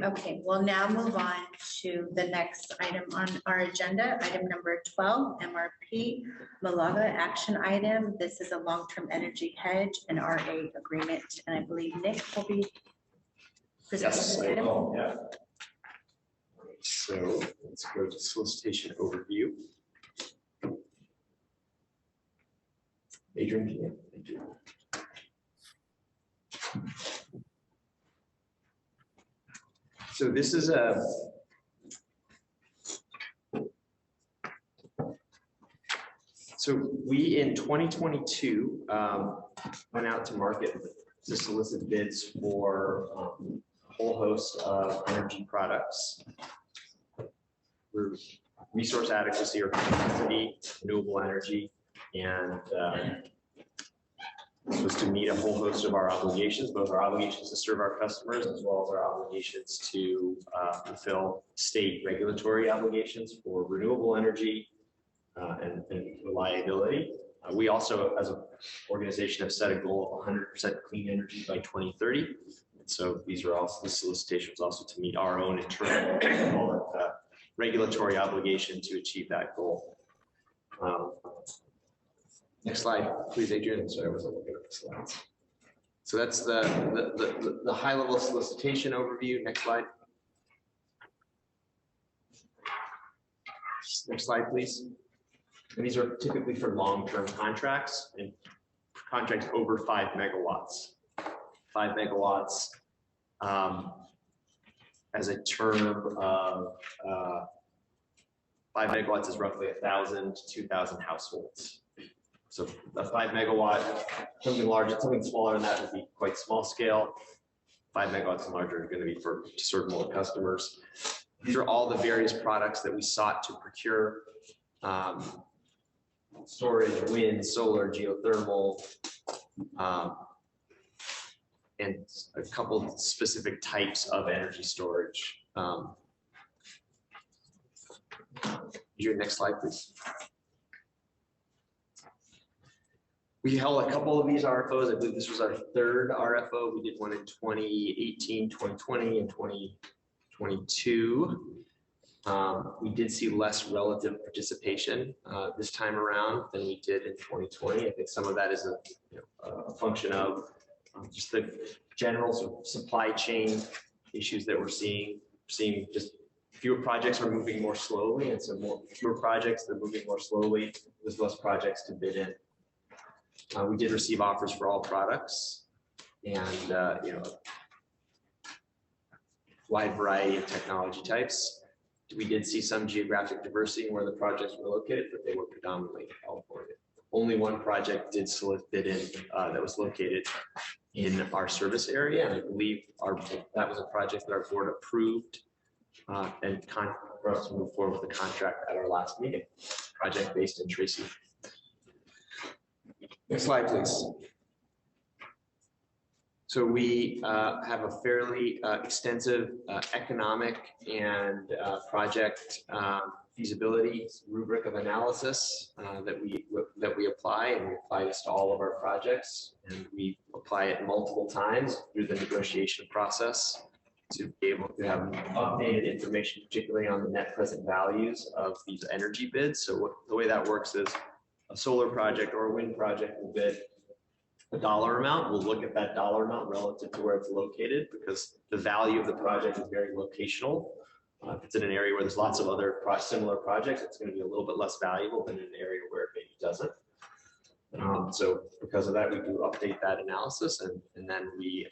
Okay, we'll now move on to the next item on our agenda, item number 12, MRP Malaga action item. This is a long-term energy hedge and RA agreement, and I believe Nick will be presenting Yes, this I item. will, yeah. So let's go to solicitation overview. Adrian, can you- thank you. So this is a so we in 2022 went out to market to solicit bids for a whole host of energy products. Resource adequacy or capacity, renewable energy, and this was to meet a whole host of our obligations, both our obligations to serve our customers as well as our obligations to fulfill state regulatory obligations for renewable energy and reliability. We also, as an organization, have set a goal of 100% clean energy by 2030. And so these are also the solicitations also to meet our own internal regulatory obligation to achieve that goal. Next slide, please, Adrian. Sorry, I wasn't looking at the slides. So that's the high level solicitation overview. Next slide. Next slide, please. And these are typically for long-term contracts and contracts over 5 megawatts. 5 megawatts as a term of 5 megawatts is roughly 1,000 to 2,000 households. So a 5 megawatt, something larger, something smaller than that would be quite small scale. 5 megawatts and larger are going to be for to serve more customers. These are all the various products that we sought to procure. Storage, wind, solar, geothermal, and a couple specific types of energy storage. Your next slide, please. We held a couple of these RFOs. I believe this was our third RFO. We did one in 2018, 2020, and 2022. We did see less relative participation this time around than we did in 2020. I think some of that is a function of just the general sort of supply chain issues that we're seeing just fewer projects are moving more slowly, and so fewer projects, they're moving more slowly. There's less projects to bid in. We did receive offers for all products, and wide variety of technology types. We did see some geographic diversity in where the projects were located, but they were predominantly in California. Only one project did bid in that was located in our service area, and I believe that was a project that our board approved and for us to move forward with the contract at our last meeting. Project based in Tracy. Next slide, please. So we have a fairly extensive economic and project feasibility rubric of analysis that we apply, and we apply this to all of our projects, and we apply it multiple times through the negotiation process to be able to have updated information, particularly on the net present values of these energy bids. So the way that works is a solar project or a wind project will bid a dollar amount. We'll look at that dollar amount relative to where it's located, because the value of the project is very locational. If it's in an area where there's lots of other similar projects, it's going to be a little bit less valuable than in an area where it maybe doesn't. So because of that, we do update that analysis, and then we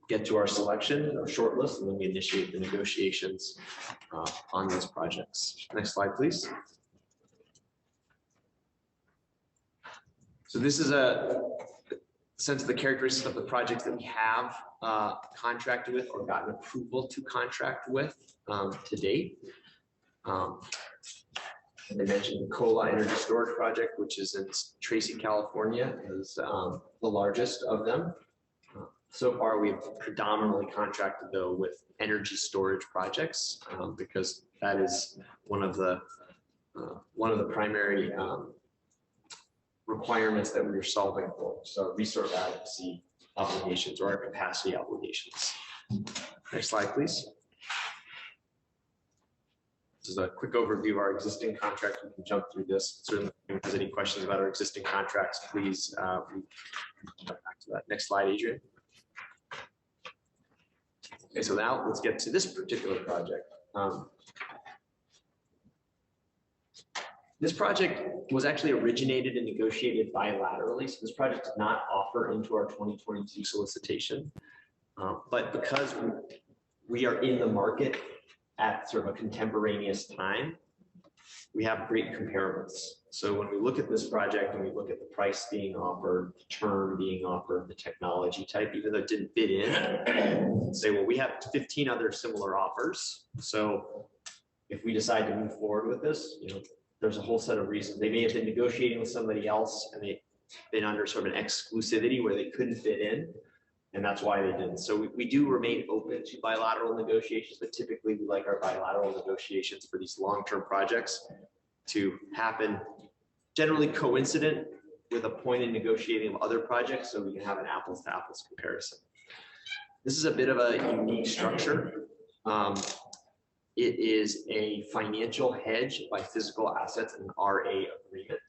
get to our selection or short list, and then we initiate the negotiations on those projects. Next slide, please. So this is a sense of the characteristics of the projects that we have contracted with or gotten approval to contract with to date. And I mentioned the Cola Energy Storage Project, which is in Tracy, California, is the largest of them. So far, we've predominantly contracted though with energy storage projects because that is one of the primary requirements that we are solving for. So resource adequacy, obligations or our capacity obligations. Next slide, please. This is a quick overview of our existing contract. We can jump through this. Certainly, if there's any questions about our existing contracts, please jump back to that. Next slide, Adrian. Okay, so now let's get to this particular project. This project was actually originated and negotiated bilaterally. So this project did not offer into our 2022 solicitation. But because we are in the market at sort of a contemporaneous time, we have great comparables. So when we look at this project and we look at the price being offered, the term being offered, the technology type, even though it didn't fit in, say, well, we have 15 other similar offers. So if we decide to move forward with this, there's a whole set of reasons. They may have been negotiating with somebody else and they've been under sort of an exclusivity where they couldn't fit in. And that's why they didn't. So we do remain open to bilateral negotiations, but typically we like our bilateral negotiations for these long-term projects to happen generally coincident with a point in negotiating of other projects so we can have an apples to apples comparison. This is a bit of a unique structure. It is a financial hedge by physical assets, an RA agreement.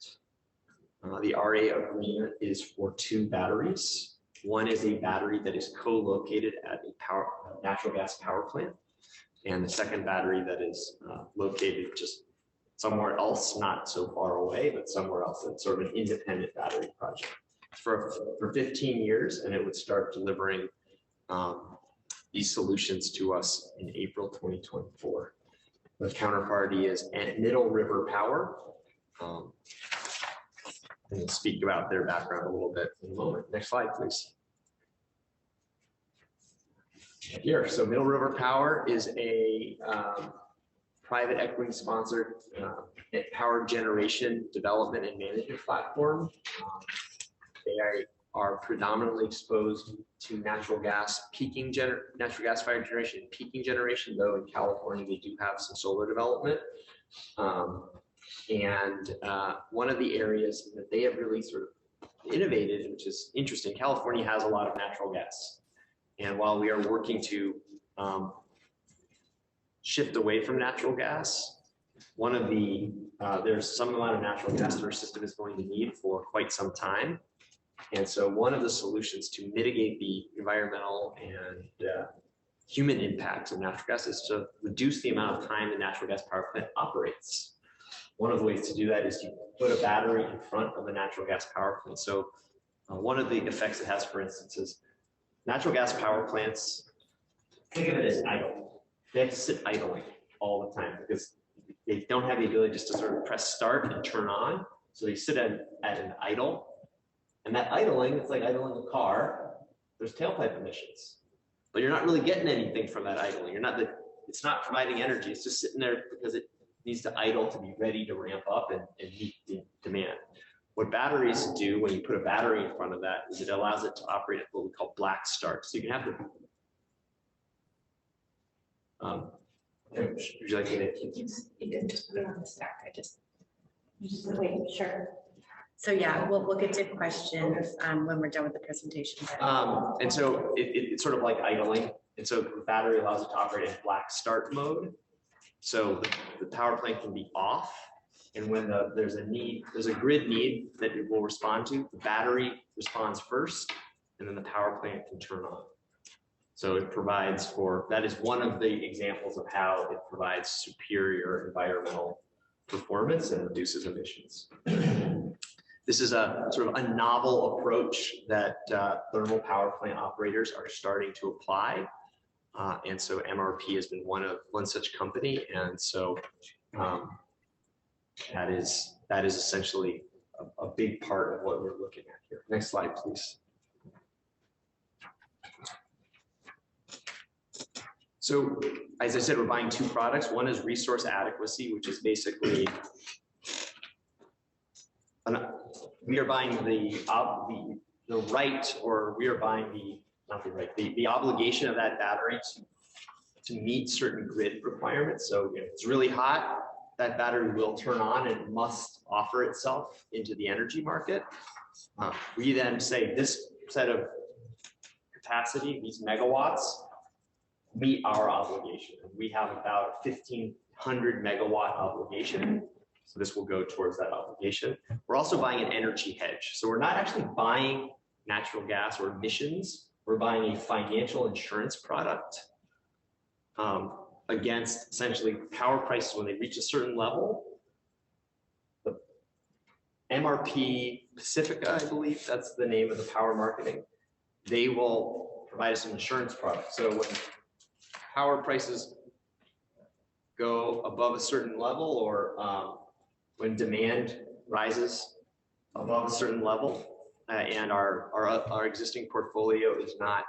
The RA agreement is for 2 batteries. One is a battery that is co-located at a natural gas power plant. And the second battery that is located just somewhere else, not so far away, but somewhere else. It's sort of an independent battery project for 15 years, and it would start delivering these solutions to us in April 2024. The counterparty is Middle River Power. And we'll speak about their background a little bit in a moment. Next slide, please. Here, so Middle River Power is a private equity sponsored power generation development and management platform. They are predominantly exposed to natural gas fired generation and peaking generation, though in California they do have some solar development. And one of the areas that they have really sort of innovated, which is interesting, California has a lot of natural gas. And while we are working to shift away from natural gas, one of the, there's some amount of natural gas that our system is going to need for quite some time. And so one of the solutions to mitigate the environmental and human impacts of natural gas is to reduce the amount of time the natural gas power plant operates. One of the ways to do that is to put a battery in front of a natural gas power plant. So one of the effects it has, for instance, is natural gas power plants, think of it as idle. They have to sit idling all the time because they don't have the ability just to sort of press start and turn on. So they sit at an idle. And that idling, it's like idling a car. There's tailpipe emissions, but you're not really getting anything from that idling. It's not providing energy. It's just sitting there because it needs to idle to be ready to ramp up and meet the demand. What batteries do when you put a battery in front of that is it allows it to operate at what we call black start. So you can have the, would you like me to? You can just put it on the stack. Wait, sure. So yeah, we'll get to questions when we're done with the presentation. And so it's sort of like idling. And so the battery allows it to operate in black start mode. So the power plant can be off. And when there's a grid need that it will respond to, the battery responds first, and then the power plant can turn on. So it provides that is one of the examples of how it provides superior environmental performance and reduces emissions. This is a sort of a novel approach that thermal power plant operators are starting to apply. And so MRP has been one such company. And so that is essentially a big part of what we're looking at here. Next slide, please. So as I said, we're buying 2 products. One is resource adequacy, which is basically we are buying the right, or we are buying the obligation of that battery to meet certain grid requirements. So if it's really hot, that battery will turn on and must offer itself into the energy market. We then say this set of capacity, these megawatts, meet our obligation. And we have about 1,500 megawatt obligation. So this will go towards that obligation. We're also buying an energy hedge. So we're not actually buying natural gas or emissions. We're buying a financial insurance product against essentially power prices when they reach a certain level. The MRP Pacifica, I believe that's the name of the power marketing. They will provide us an insurance product. So when power prices go above a certain level, or when demand rises above a certain level, and our existing portfolio is not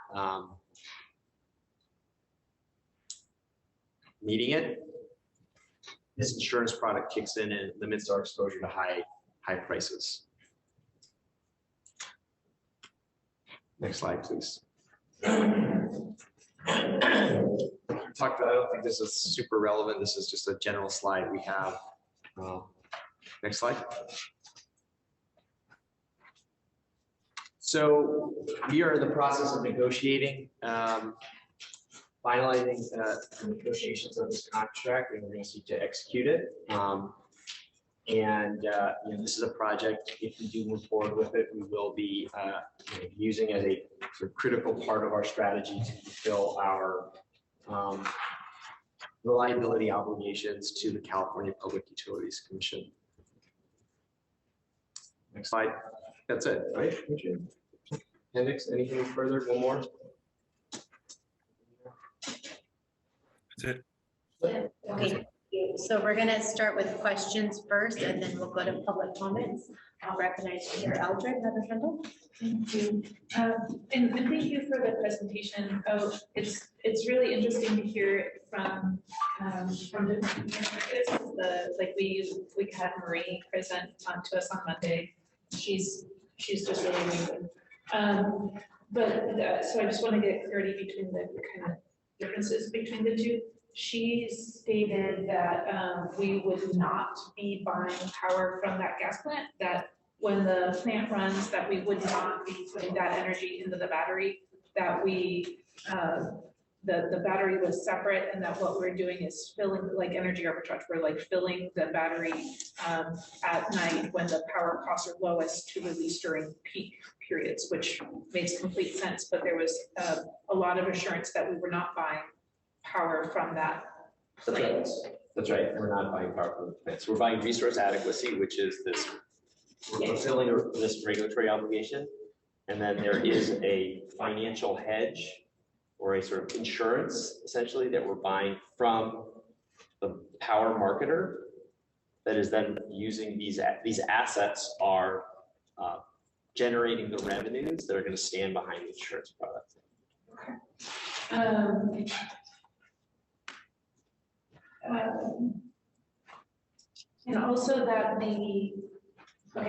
meeting it, this insurance product kicks in and limits our exposure to high prices. Next slide, please. I don't think this is super relevant. This is just a general slide we have. Next slide. So we are in the process of negotiating, finalizing the negotiations of this contract, and we're going to seek to execute it. This is a project, if we do move forward with it, we will be using as a sort of critical part of our strategy to fulfill our reliability obligations to the California Public Utilities Commission. Next slide. That's it, right? Appendix, anything further? One more? That's it. Okay, thank you. So we're gonna start with questions first, and then we'll go to public comments. I'll recognize Chair Eldred, Member Kendall. Thank you. And thank you for the presentation. Oh, it's really interesting to hear from different perspectives. Like we had Marie present to us on Monday. She's just really amazing. So I just want to get clarity between the kind of differences between the two. She stated that we would not be buying power from that gas plant, that when the plant runs, that we would not be putting that energy into the battery, that we the battery was separate, and that what we're doing is filling, like energy arbitrage, we're like filling the battery at night when the power costs are lowest to release during peak periods, which makes complete sense. But there was a lot of assurance that we were not buying power from that plant. That's right. We're not buying power from the plant. So we're buying resource adequacy, which is this, we're fulfilling this regulatory obligation. And then there is a financial hedge or a sort of insurance, essentially, that we're buying from the power marketer that is then using these assets are generating the revenues that are going to stand behind the insurance product. Okay. And also that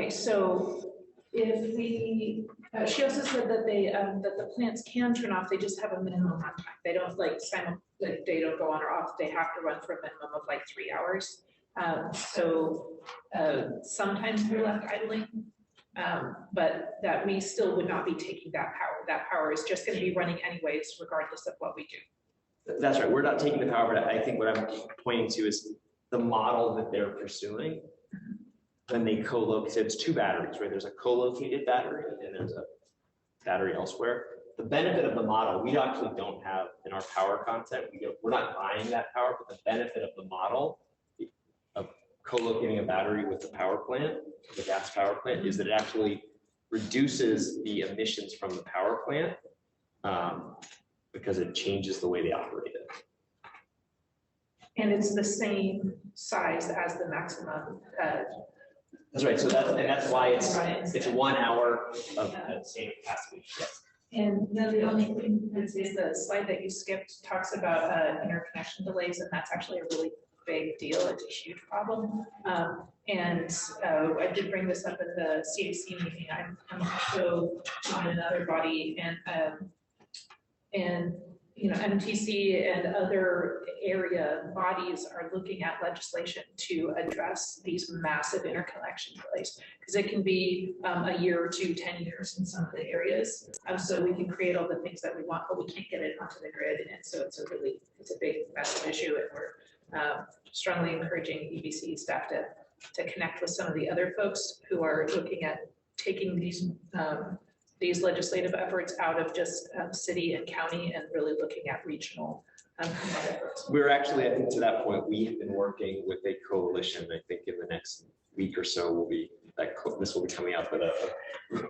so if we, she also said that that the plants can turn off, they just have a minimum runtime. They don't they don't go on or off. They have to run for a minimum of like 3 hours. Sometimes we're left idling, but that we still would not be taking that power. That power is just going to be running anyways, regardless of what we do. That's right. We're not taking the power, but I think what I'm pointing to is the model that they're pursuing. When they co-locate, so it's two batteries, right? There's a co-located battery and there's a battery elsewhere. The benefit of the model, we actually don't have in our power concept. We're not buying that power, but the benefit of the model of co-locating a battery with the power plant, the gas power plant, is that it actually reduces the emissions from the power plant because it changes the way they operate it. And it's the same size as the maximum. That's right. So that's why it's 1 hour of same capacity. Yes. And then the only thing is the slide that you skipped talks about interconnection delays, and that's actually a really big deal. It's a huge problem. I did bring this up in the CAC meeting. I'm also on another body, and MTC and other area bodies are looking at legislation to address these massive interconnection delays. Because it can be a year or two, 10 years in some of the areas. So we can create all the things that we want, but we can't get it onto the grid. And so it's a big, massive issue. And we're strongly encouraging EBC staff to connect with some of the other folks who are looking at taking these legislative efforts out of just city and county and really looking at regional efforts. We're actually, I think to that point, we have been working with a coalition. I think in the next week or so will be this will be coming out, but a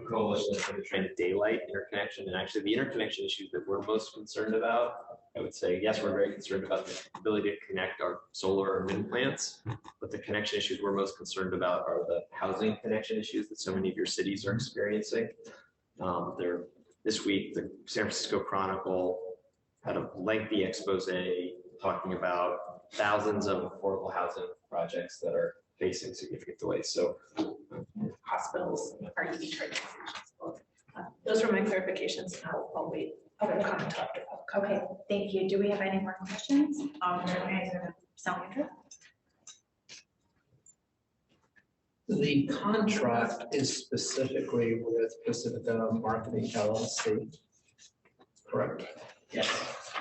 coalition that's going to try to daylight interconnection. And actually the interconnection issues that we're most concerned about, I would say, yes, we're very concerned about the ability to connect our solar and wind plants, but the connection issues we're most concerned about are the housing connection issues that so many of your cities are experiencing. This week, the San Francisco Chronicle had a lengthy expose talking about thousands of affordable housing projects that are facing significant delays. So hospitals are EV charging stations. Those were my clarifications. I'll wait. Okay. Comment after. Okay, thank you. Do we have any more questions? Sandra? The contract is specifically with Pacifica Marketing LLC, correct? yes,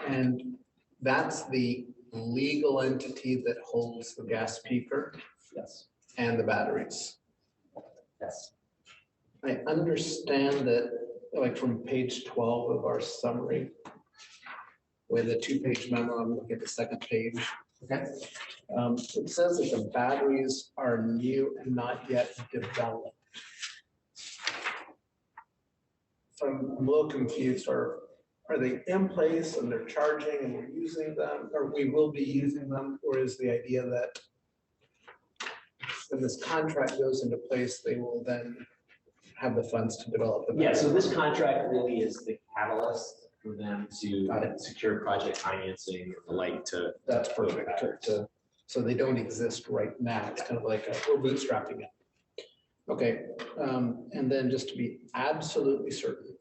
And that's the legal entity that holds the gas peaker yes, and the batteries. yes. I understand that, like from page 12 of our summary, with a 2-page memo, I'm looking at the second page. Okay. It says that the batteries are new and not yet developed. So I'm a little confused. Are they in place and they're charging and we're using them, or we will be using them? Or is the idea that when this contract goes into place, they will then have the funds to develop them? Yeah, so this contract really is the catalyst for them to secure project financing and the like to. That's perfect. So they don't exist right now. It's kind of like we're bootstrapping it. Okay, and then just to be absolutely certain,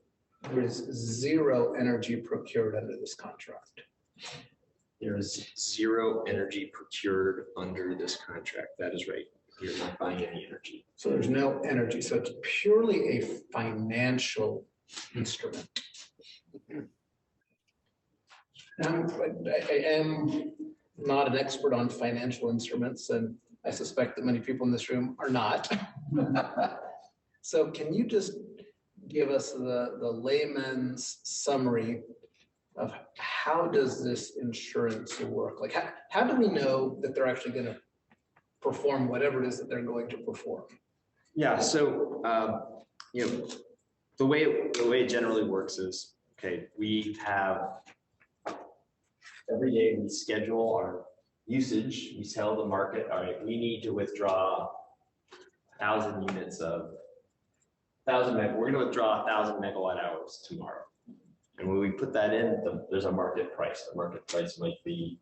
there is zero energy procured under this contract. There is zero energy procured under this contract. That is right. You're not buying any energy. So there's no energy. So it's purely a financial instrument. I am not an expert on financial instruments, and I suspect that many people in this room are not. So can you just give us the layman's summary of how does this insurance work? Like how do we know that they're actually going to perform whatever it is that they're going to perform? Yeah, so the way it generally works is, okay, we have every day we schedule our usage. We tell the market, all right, we need to withdraw 1,000 units of 1,000 meg. We're going to withdraw 1,000 megawatt hours tomorrow. And when we put that in, there's a market price. The market price might be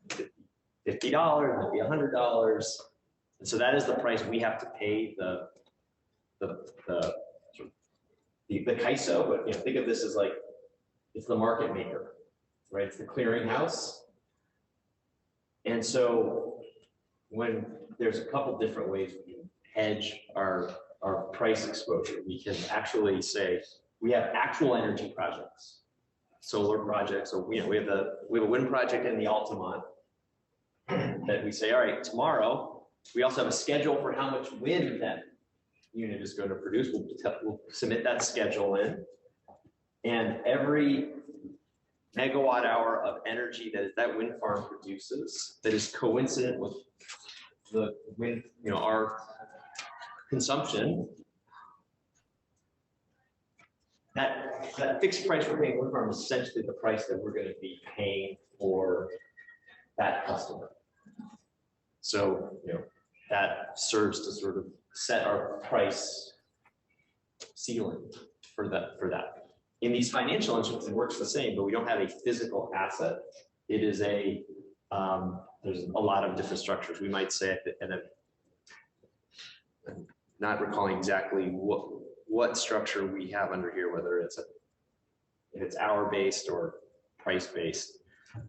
$50, might be $100. And so that is the price we have to pay the CAISO, but think of this as like, it's the market maker, right? It's the clearinghouse. And so when there's a couple different ways we can hedge our price exposure, we can actually say we have actual energy projects, solar projects. So we have a wind project in the Altamont that we say, all right, tomorrow we also have a schedule for how much wind that unit is going to produce. We'll submit that schedule in, and every megawatt hour of energy that wind farm produces that is coincident with the wind, our consumption, that fixed price we're paying wind farm is essentially the price that we're going to be paying for that customer. So, that serves to sort of set our price ceiling for that. In these financial instruments, it works the same, but we don't have a physical asset. It is there's a lot of different structures. We might say, and I'm not recalling exactly what structure we have under here, whether if it's hour-based or price-based,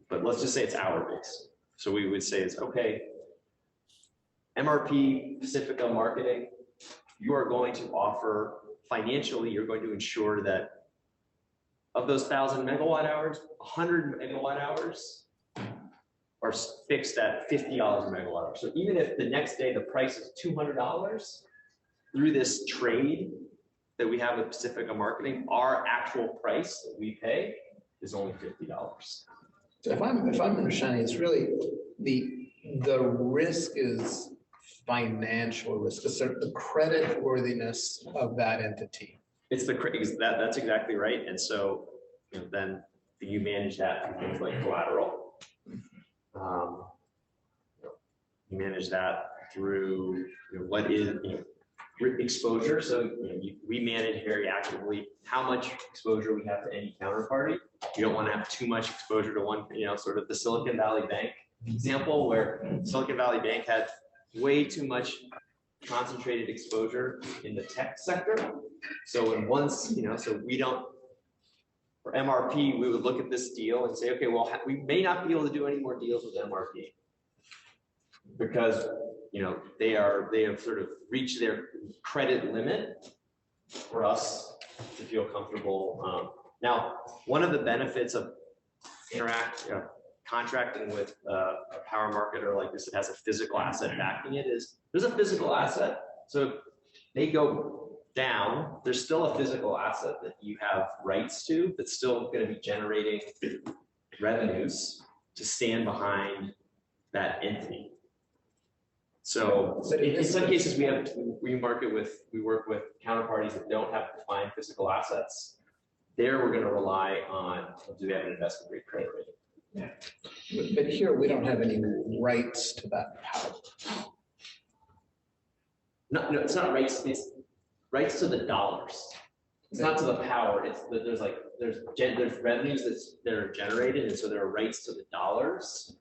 but let's just say it's hour-based. So we would say it's okay. MRP Pacifica Marketing, you are going to offer financially, you're going to ensure that of those 1,000 megawatt hours, 100 megawatt hours are fixed at $50 a megawatt hour. So even if the next day the price is $200, through this trade that we have with Pacifica Marketing, our actual price that we pay is only $50. So if I'm understanding, it's really the risk is financial risk, it's the credit worthiness of that entity. It's that's exactly right. And so then you manage that through things like collateral. You manage that through what is exposure. So we manage very actively how much exposure we have to any counterparty. You don't want to have too much exposure to one, sort of the Silicon Valley Bank example, where Silicon Valley Bank had way too much concentrated exposure in the tech sector. So in once, so we don't, for MRP, we would look at this deal and say, okay, well, we may not be able to do any more deals with MRP because, they have sort of reached their credit limit for us to feel comfortable. Now, one of the benefits of contracting with a power marketer like this that has a physical asset backing it is there's a physical asset. So they go down, there's still a physical asset that you have rights to that's still going to be generating revenues to stand behind that entity. So in some cases we work with counterparties that don't have defined physical assets. There we're going to rely on, do they have an investment grade credit rating? Yeah. But here we don't have any rights to that power. No, it's not rights. It's rights to the dollars. It's not to the power. It's that there's revenues that are generated, and so there are rights to the dollars.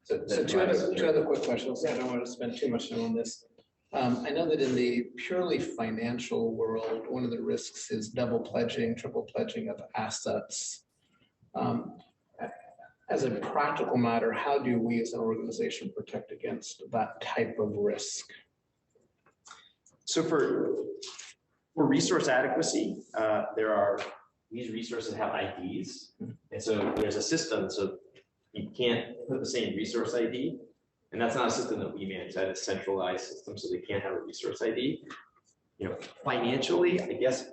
So two other quick questions. I don't want to spend too much time on this. I know that in the purely financial world, one of the risks is double pledging, triple pledging of assets. As a practical matter, how do we as an organization protect against that type of risk? So for resource adequacy, these resources have IDs, and so there's a system. So you can't put the same resource ID, and that's not a system that we manage. That is a centralized system, so they can't have a resource ID. Financially, I guess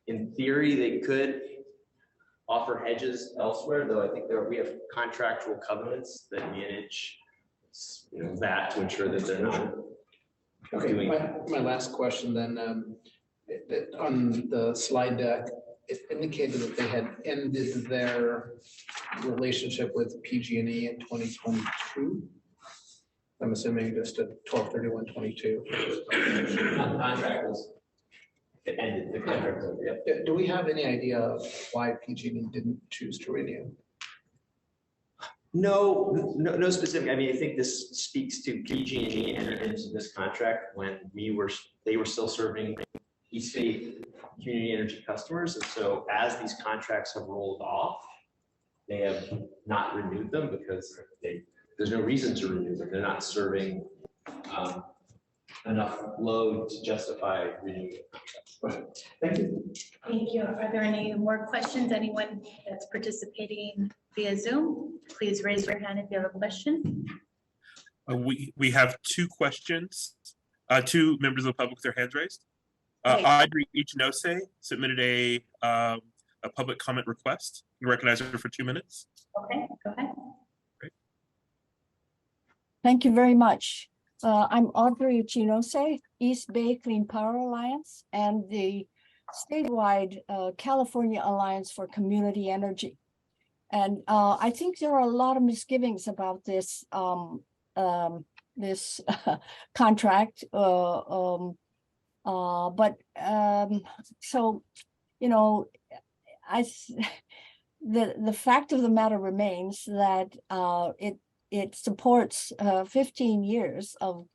in theory they could offer hedges elsewhere, though I think we have contractual covenants that manage that to ensure that they're not. Okay, my last question then, on the slide deck, it indicated that they had ended their relationship with PG&E in 2022. I'm assuming just at 12/31/22. Contract was, it ended, the contract was over, yep. Do we have any idea of why PG&E didn't choose to renew? No specific. I mean, I think this speaks to PG&E entered into this contract when they were still serving East Bay community energy customers, and so as these contracts have rolled off, they have not renewed them because there's no reason to renew them. They're not serving enough load to justify renewing contracts. Thank you. Thank you. Are there any more questions? Anyone that's participating via Zoom, please raise your hand if you have a question. We have two questions. Two members of the public with their hands raised. Okay. Audrey Ichinose submitted a public comment request. You recognize her for 2 minutes. Okay, go ahead. Great. Thank you very much. I'm Audrey Ichinose, East Bay Clean Power Alliance, and the statewide California Alliance for Community Energy. And I think there are a lot of misgivings about this this contract. So, the fact of the matter remains that it supports 15 years of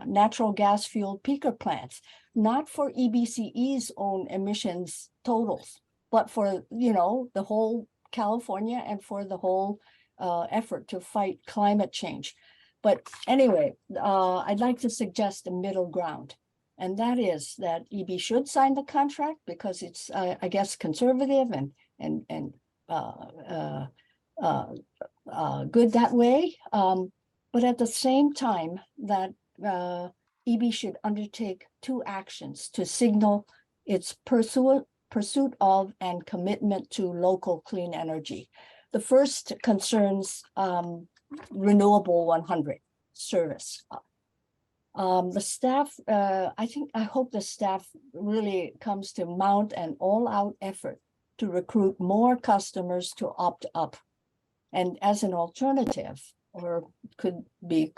natural gas fueled peaker plants, not for EBCE's own emissions totals, but for the whole California and for the whole effort to fight climate change. But anyway, I'd like to suggest a middle ground. And that is that EB should sign the contract because it's, I guess, conservative and good that way. But at the same time, that EB should undertake 2 actions to signal its pursuit of and commitment to local clean energy. The first concerns Renewable 100 service. The staff, I hope the staff really comes to mount an all-out effort to recruit more customers to opt up. And as an alternative, or could be,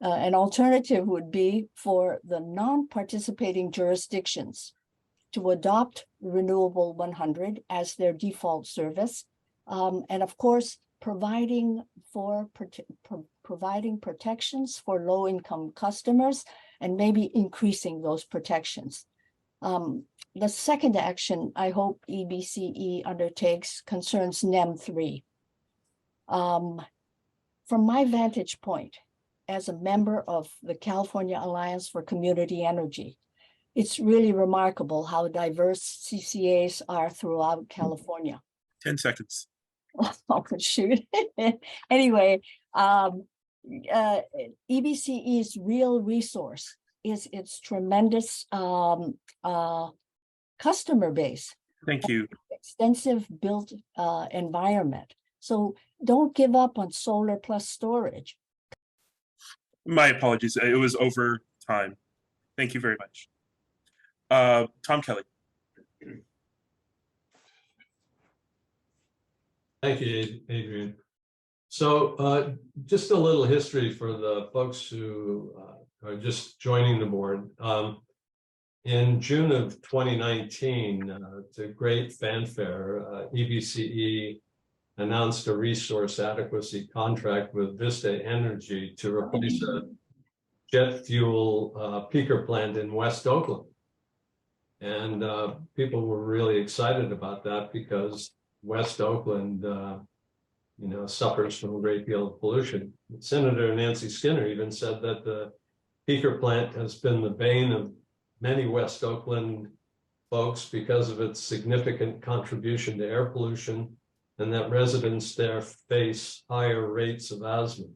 an alternative would be for the non-participating jurisdictions to adopt Renewable 100 as their default service. And of course, providing protections for low-income customers and maybe increasing those protections. The second action I hope EBCE undertakes concerns NEM 3. From my vantage point, as a member of the California Alliance for Community Energy, it's really remarkable how diverse CCAs are throughout California. 10 seconds. Oh, shoot. Anyway, EBCE's real resource is its tremendous customer base. Thank you. Extensive built environment. So don't give up on solar plus storage. My apologies. It was over time. Thank you very much. Tom Kelly. Thank you, Adrian. So just a little history for the folks who are just joining the board. In June of 2019, to great fanfare, EBCE announced a resource adequacy contract with Vista Energy to replace a jet fuel peaker plant in West Oakland. And people were really excited about that because West Oakland, suffers from a great deal of pollution. Senator Nancy Skinner even said that the peaker plant has been the bane of many West Oakland folks because of its significant contribution to air pollution, and that residents there face higher rates of asthma.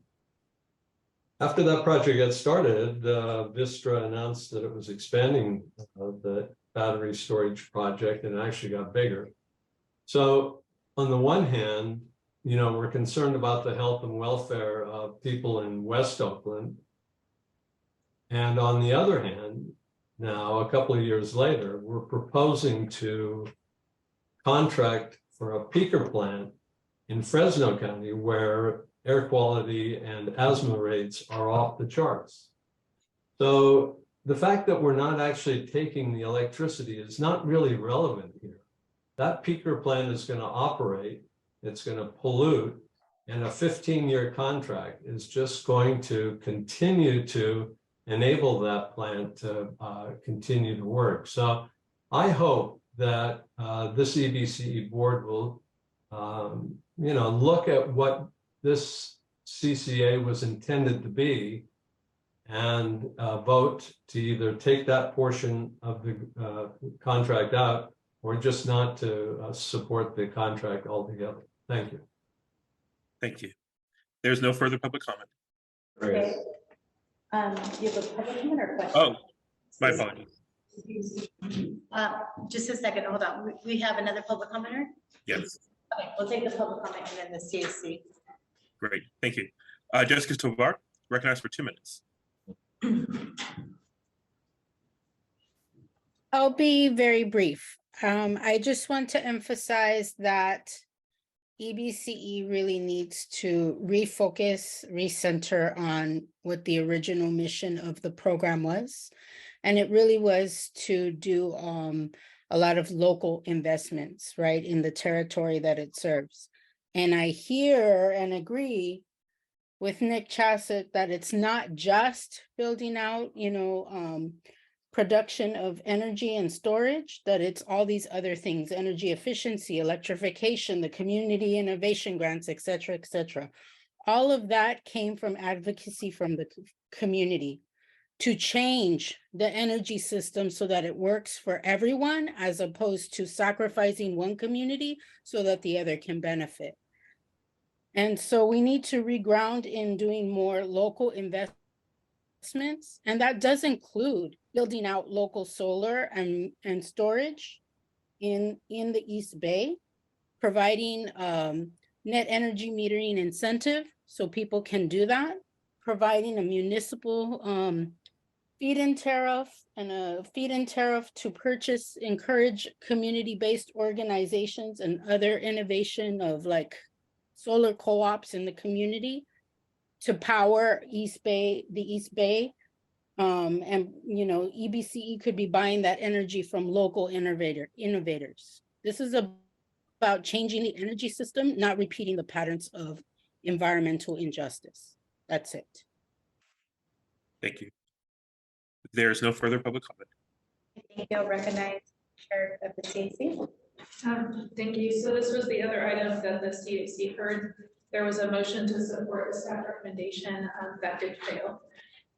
After that project got started, Vistra announced that it was expanding the battery storage project, and it actually got bigger. So on the one hand, we're concerned about the health and welfare of people in West Oakland. And on the other hand, now a couple of years later, we're proposing to contract for a peaker plant in Fresno County where air quality and asthma rates are off the charts. So the fact that we're not actually taking the electricity is not really relevant here. That peaker plant is going to operate, it's going to pollute, and a 15-year contract is just going to continue to enable that plant to continue to work. So I hope that this EBCE board will, look at what this CCA was intended to be and vote to either take that portion of the contract out or just not to support the contract altogether. Thank you. Thank you. There's no further public comment. Okay. Do you have a public comment or question? Oh, my apologies. Just a second, hold on. We have another public commenter? Yes. Okay, we'll take the public comment and then the CAC. Great. Thank you. Jessica Tovar, recognized for 2 minutes. I'll be very brief. I just want to emphasize that EBCE really needs to refocus, recenter on what the original mission of the program was. And it really was to do a lot of local investments, right, in the territory that it serves. And I hear and agree with Nick Chassett that it's not just building out, production of energy and storage, that it's all these other things, energy efficiency, electrification, the community innovation grants, et cetera, all of that came from advocacy from the community to change the energy system so that it works for everyone, as opposed to sacrificing one community so that the other can benefit. And so we need to reground in doing more local investments, and that does include building out local solar and storage in the East Bay, providing net energy metering incentive so people can do that, providing a municipal feed-in tariff and a feed-in tariff to encourage community-based organizations and other innovation of like solar co-ops in the community to power the East Bay. And EBCE could be buying that energy from local innovators. This is about changing the energy system, not repeating the patterns of environmental injustice. That's it. Thank you. There's no further public comment. Thank you. I'll recognize Chair of the CAC. Thank you. So this was the other item that the CAC heard. There was a motion to support the staff recommendation that did fail.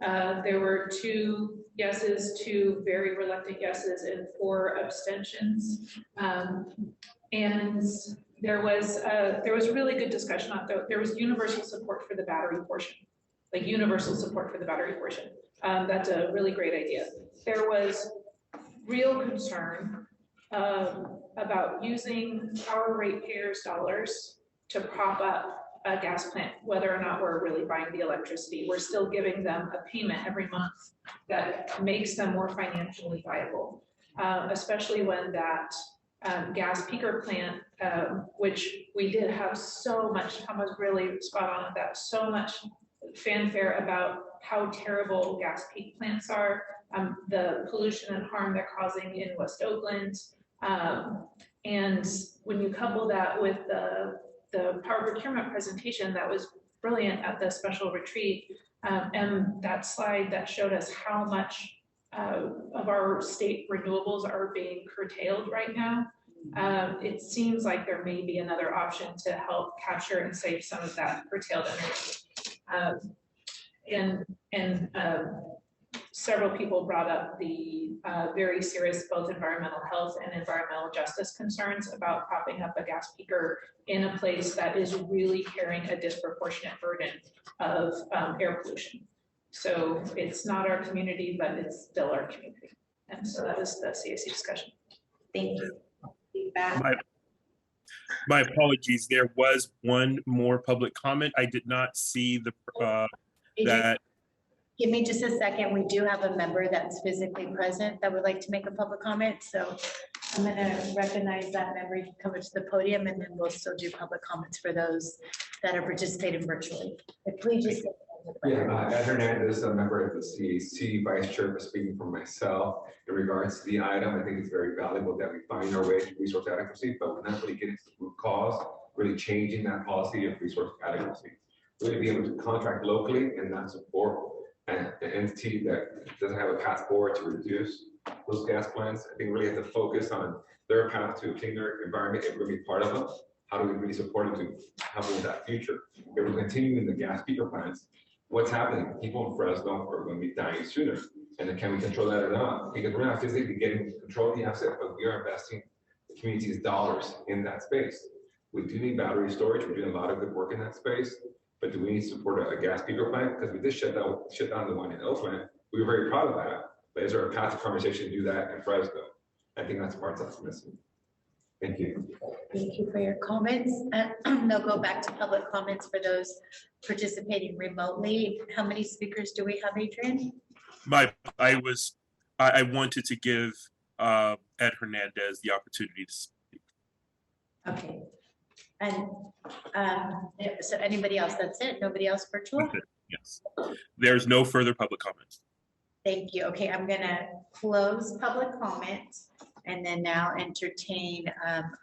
There were 2 yeses, 2 very reluctant yeses, and 4 abstentions. And there was really good discussion on that. There was universal support for the battery portion, like universal support for the battery portion. That's a really great idea. There was real concern about using our ratepayers' dollars to prop up a gas plant, whether or not we're really buying the electricity. We're still giving them a payment every month that makes them more financially viable, especially when that gas peaker plant, which we did have so much, Tom was really spot on with that, so much fanfare about how terrible gas peak plants are, the pollution and harm they're causing in West Oakland. And when you couple that with the power procurement presentation that was brilliant at the special retreat, and that slide that showed us how much of our state renewables are being curtailed right now, it seems like there may be another option to help capture and save some of that curtailed energy. And several people brought up the very serious both environmental health and environmental justice concerns about propping up a gas peaker in a place that is really carrying a disproportionate burden of air pollution. So it's not our community, but it's still our community. And so that is the CAC discussion. Thank you. My apologies. There was one more public comment. I did not see that. Give me just a second. We do have a member that's physically present that would like to make a public comment. So I'm going to recognize that member. You can come up to the podium and then we'll still do public comments for those that are participating virtually. But please just. Yeah, Ed Hernandez, a member of the CAC, Vice Chair, for speaking for myself. In regards to the item, I think it's very valuable that we find our way to resource adequacy, but we're not really getting to the root cause, really changing that policy of resource adequacy. We're going to be able to contract locally and not support an entity that doesn't have a path forward to reduce those gas plants. I think we really have to focus on their path to a cleaner environment and really part of them. How do we really support them to help with that future? If we're continuing the gas peaker plants, what's happening? People in Fresno are going to be dying sooner. And then can we control that or not? Because we're not physically getting control of the asset, but we are investing the community's dollars in that space. We do need battery storage. We're doing a lot of good work in that space. But do we need to support a gas peaker plant? Because we did shut down the one in Oakland. We were very proud of that. But is there a path to conversation to do that in Fresno? I think that's part that's missing. Thank you. Thank you for your comments. They'll go back to public comments for those participating remotely. How many speakers do we have, Adrian? I wanted to give Ed Hernandez the opportunity to speak. Okay. And so anybody else? That's it? Nobody else virtual? Yes. There's no further public comments. Thank you. Okay, I'm gonna close public comment and then now entertain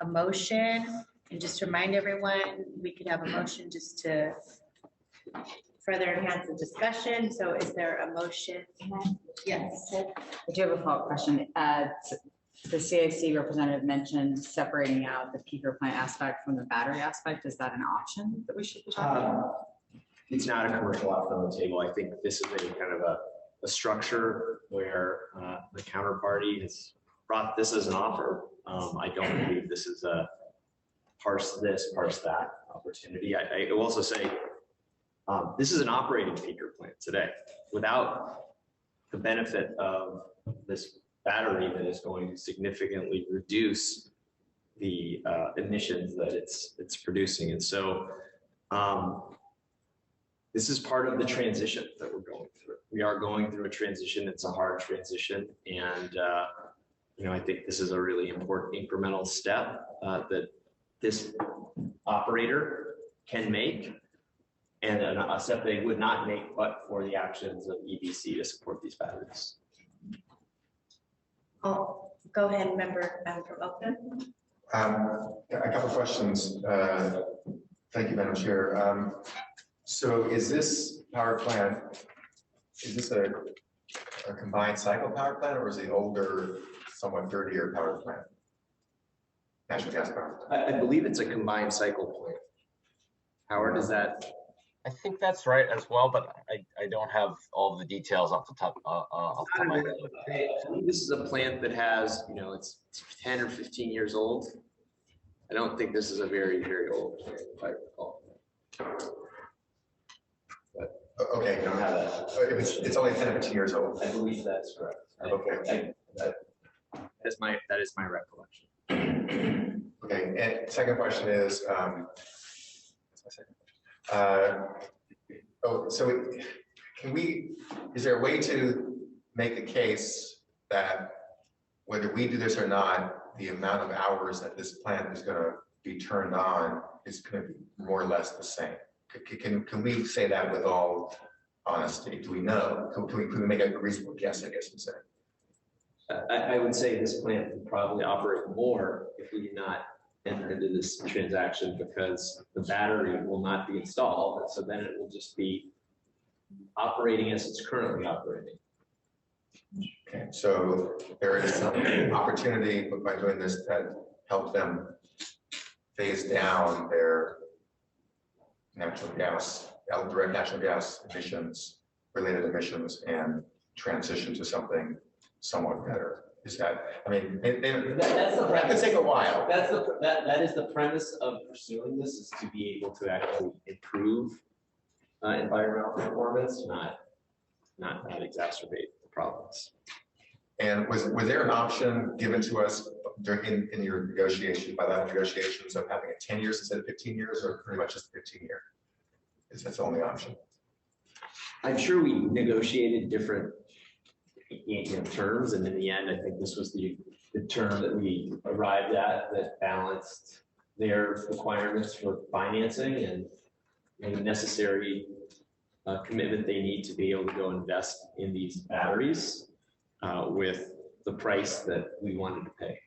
a motion. And just remind everyone, we could have a motion just to further enhance the discussion. So is there a motion? Yes. I do have a follow-up question. The CIC representative mentioned separating out the peaker plant aspect from the battery aspect. Is that an option that we should be talking about? It's not a commercial option on the table. I think this is a kind of a structure where the counterparty has brought this as an offer. I don't believe this is a parse this, parse that opportunity. I will also say this is an operating peaker plant today. Without the benefit of this battery that is going to significantly reduce the emissions that it's producing. And so this is part of the transition that we're going through. We are going through a transition. It's a hard transition. And I think this is a really important incremental step that this operator can make, and a step they would not make but for the actions of EBC to support these batteries. Oh, go ahead, member from Oakland. A couple questions. Thank you, Madam Chair. So is this power plant, is this a combined cycle power plant, or is it older, somewhat dirtier power plant? Natural gas power plant? I believe it's a combined cycle plant. Howard, is that? I think that's right as well, but I don't have all the details off the top of my head. I think this is a plant that has, it's 10 or 15 years old. I don't think this is a very, very old plant, if I recall. Okay. I don't have that. It's only 10 or 15 years old. I believe that's correct. Okay. That is my recollection. Okay, and second question is, is there a way to make a case that whether we do this or not, the amount of hours that this plant is going to be turned on is going to be more or less the same? Can we say that with all honesty? Do we know? Can we make a reasonable guess, I guess, and say? I would say this plant would probably operate more if we did not enter into this transaction, because the battery will not be installed. And so then it will just be operating as it's currently operating. Okay, so there is some opportunity by doing this that help them phase down their natural gas, direct natural gas emissions, related emissions, and transition to something somewhat better. Is that, I mean, that's the that could take a while. That is the premise of pursuing this, is to be able to actually improve environmental performance, not exacerbate the problems. And was there an option given to us during in your negotiation, bilateral negotiations, of having it 10 years instead of 15 years, or pretty much just 15 year? Is that the only option? I'm sure we negotiated different terms, and in the end, I think this was the term that we arrived at that balanced their requirements for financing and the necessary commitment they need to be able to go invest in these batteries with the price that we wanted to pay.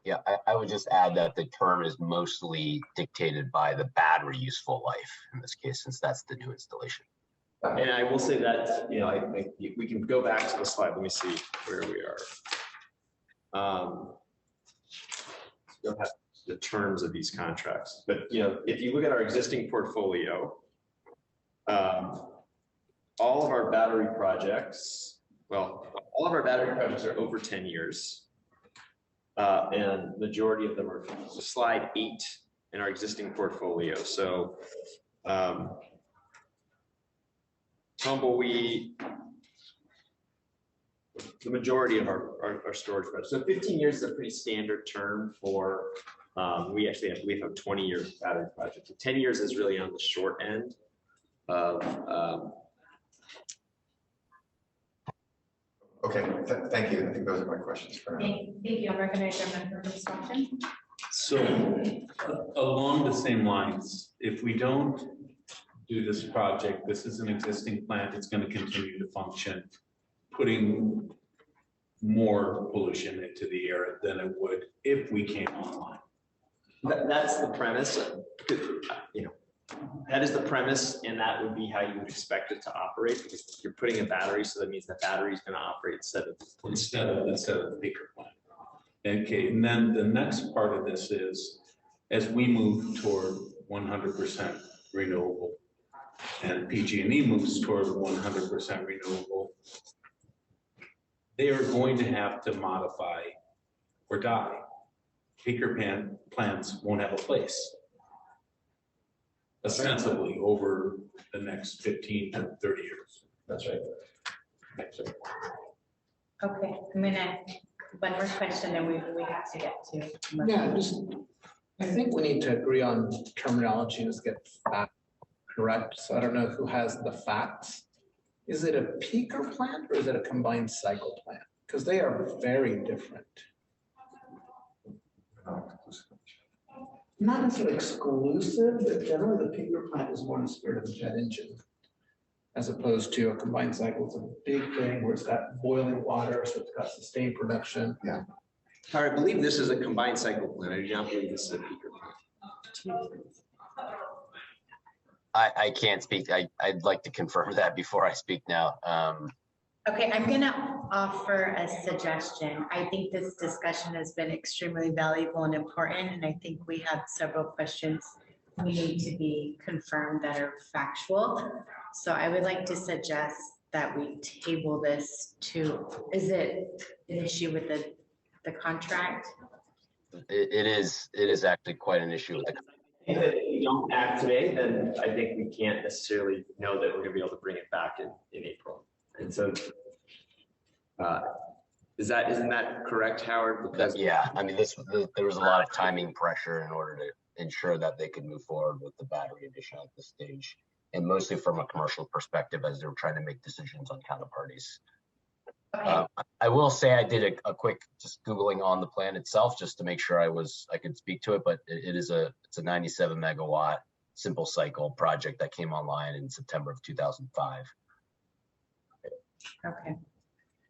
Yeah, I would just add that the term is mostly dictated by the battery useful life in this case, since that's the new installation. And I will say that, we can go back to the slide. Let me see where we are. You'll have the terms of these contracts, but if you look at our existing portfolio, all of our battery projects, all of our battery projects are over 10 years. And majority of them are, so slide 8 in our existing portfolio. So Tumbleweed, the majority of our storage projects. So 15 years is a pretty standard term for, we have a 20-year battery project. So 10 years is really on the short end of. Okay, thank you. I think those are my questions for now. Thank you. I'll recognize our member from Stockton. So along the same lines, if we don't do this project, this is an existing plant, it's going to continue to function, putting more pollution into the air than it would if we came online. That's the premise. That is the premise, and that would be how you would expect it to operate, because you're putting a battery, so that means the battery is gonna operate instead of. Instead of the peaker plant. Okay, and then the next part of this is, as we move toward 100% renewable, and PG&E moves toward 100% renewable, they are going to have to modify or die. Peaker plants won't have a place, ostensibly, over the next 15 to 30 years. That's right. Okay, I'm gonna, one more question and we have to get to. Yeah, I think we need to agree on terminology, let's get that correct. So I don't know who has the facts. Is it a peaker plant or is it a combined cycle plant? Because they are very different. Not necessarily exclusive, but generally the peaker plant is more in the spirit of a jet engine, as opposed to a combined cycle. It's a big thing where it's got boiling water, so it's got sustained production. Yeah. I believe this is a combined cycle plant. I do not believe this is a peaker plant. I can't speak. I'd like to confirm that before I speak now. Okay, I'm gonna offer a suggestion. I think this discussion has been extremely valuable and important, and I think we have several questions we need to be confirmed that are factual. So I would like to suggest that we table this to, is it an issue with the contract? It is actually quite an issue with the. If you don't act today, then I think we can't necessarily know that we're gonna be able to bring it back in April. And so, isn't that correct, Howard? Because Yeah, I mean, there was a lot of timing pressure in order to ensure that they could move forward with the battery addition at this stage, and mostly from a commercial perspective as they were trying to make decisions on counterparties. I will say I did a quick just Googling on the plan itself just to make sure I could speak to it, but it's a 97 megawatt simple cycle project that came online in September of 2005. Okay.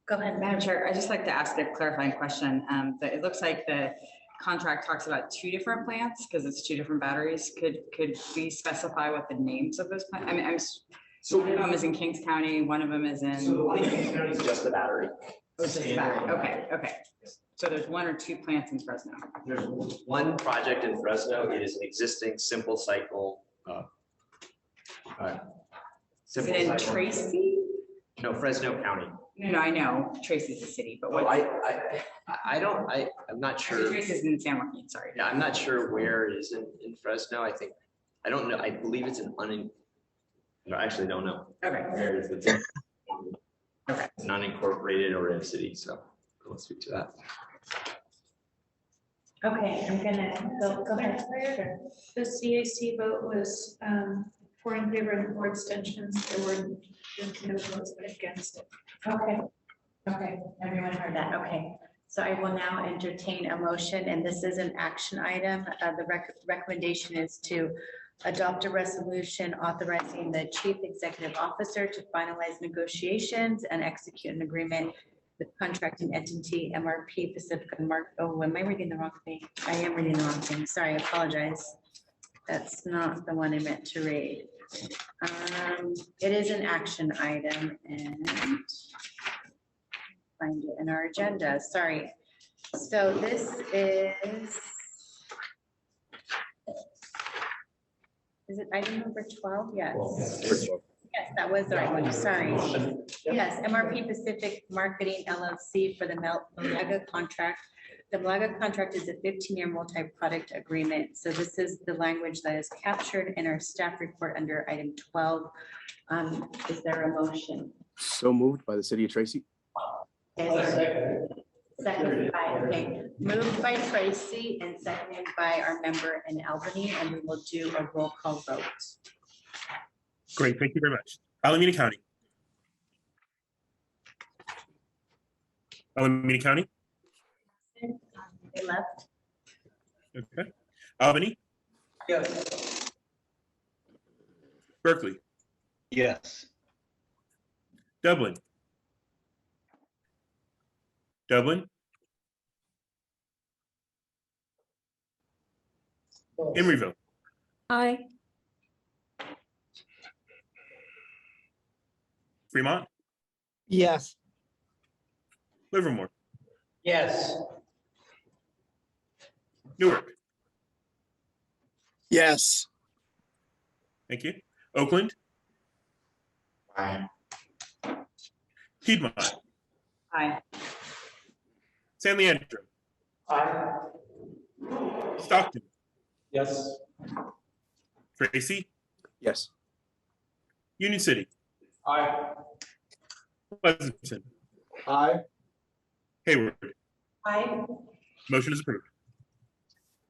Go ahead, Madam Chair, I'd just like to ask a clarifying question. It looks like the contract talks about two different plants because it's two different batteries. Could we specify what the names of those plants? I mean, one of them is in Kings County, one of them is in. So the one in Kings County is just the battery. Oh, it's just the battery. Okay. So there's one or two plants in Fresno. There's one project in Fresno. It is an existing simple cycle. Is it in Tracy? No, Fresno County. No, I know Tracy's a city, but Well, what? I'm not sure. Tracy's in San Joaquin, sorry. Yeah, I'm not sure where it is in Fresno. I don't know. I believe it's no, I actually don't know. Okay. Where it is. It's non-incorporated or in a city, so let's speak to that. Okay, I'm gonna go ahead. The CAC vote was 4 in favor and 4 abstentions. There were no votes against it. Okay, everyone heard that. Okay. So I will now entertain a motion, and this is an action item. The recommendation is to adopt a resolution authorizing the chief executive officer to finalize negotiations and execute an agreement with contracting entity MRP Pacifica Oh, am I reading the wrong thing? I am reading the wrong thing. Sorry, I apologize. That's not the one I meant to read. It is an action item and find it in our agenda. Sorry. So this is it item number 12? Yes. Yes, that was the right one. Sorry. Yes, MRP Pacific Marketing LLC for the Malaga contract. The Malaga contract is a 15-year multi-product agreement. So this is the language that is captured in our staff report under item 12. Is there a motion? So moved by the city of Tracy. Seconded by, okay, moved by Tracy and seconded by our member in Albany, and we will do a roll call vote. Great, thank you very much. Alameda County. Alameda County, They left. okay. Albany, Yes. Berkeley, Yes. Dublin. Dublin, Emeryville, Aye. Fremont, Yes. Livermore, Yes. Newark. Yes. Thank you. Oakland, Aye. Piedmont, Aye. San Leandro, Aye. Stockton, Yes. Tracy, Yes. Union City, Aye. Pleasanton, Aye. Hayward. Aye. Motion is approved.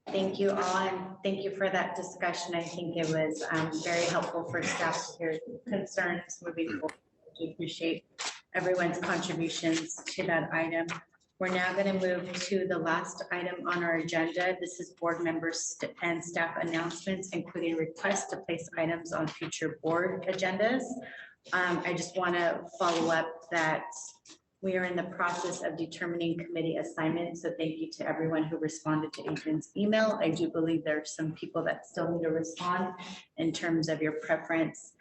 Thank you all, and thank you for that discussion. I think it was very helpful for staff to hear concerns moving forward. We appreciate everyone's contributions to that item. We're now going to move to the last item on our agenda. This is board members and staff announcements, including requests to place items on future board agendas. I just want to follow up that we are in the process of determining committee assignments. So thank you to everyone who responded to Adrian's email. I do believe there are some people that still need to respond in terms of your preference.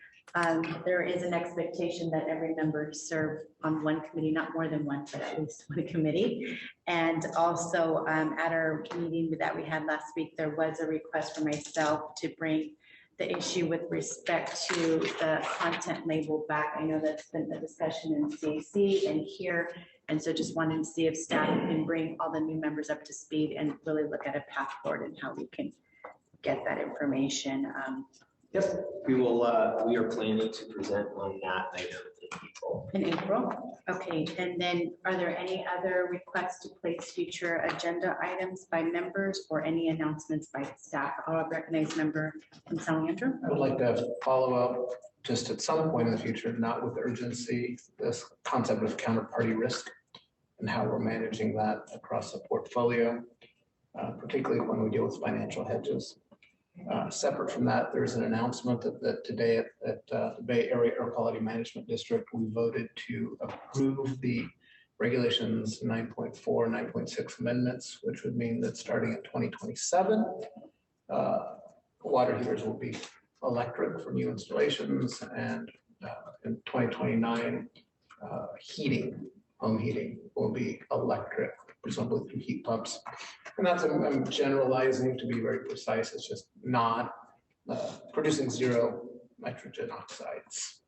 There is an expectation that every member serve on one committee, not more than one, but at least one committee. And also at our meeting that we had last week, there was a request for myself to bring the issue with respect to the content label back. I know that's been a discussion in CAC and here. And so just wanted to see if staff can bring all the new members up to speed and really look at a path forward and how we can get that information. Yep, we will, we are planning to present on that item in April. In April, okay. And then are there any other requests to place future agenda items by members or any announcements by staff? I'll recognize member from San Leandro. I would like to follow up just at some point in the future, not with urgency, this concept of counterparty risk and how we're managing that across the portfolio, particularly when we deal with financial hedges. Separate from that, there's an announcement that today at the Bay Area Air Quality Management District, we voted to approve the regulations 9.4, 9.6 amendments, which would mean that starting in 2027, water heaters will be electric for new installations, and in 2029, home heating will be electric, presumably through heat pumps. And that's, I'm generalizing to be very precise, it's just not producing zero nitrogen oxides.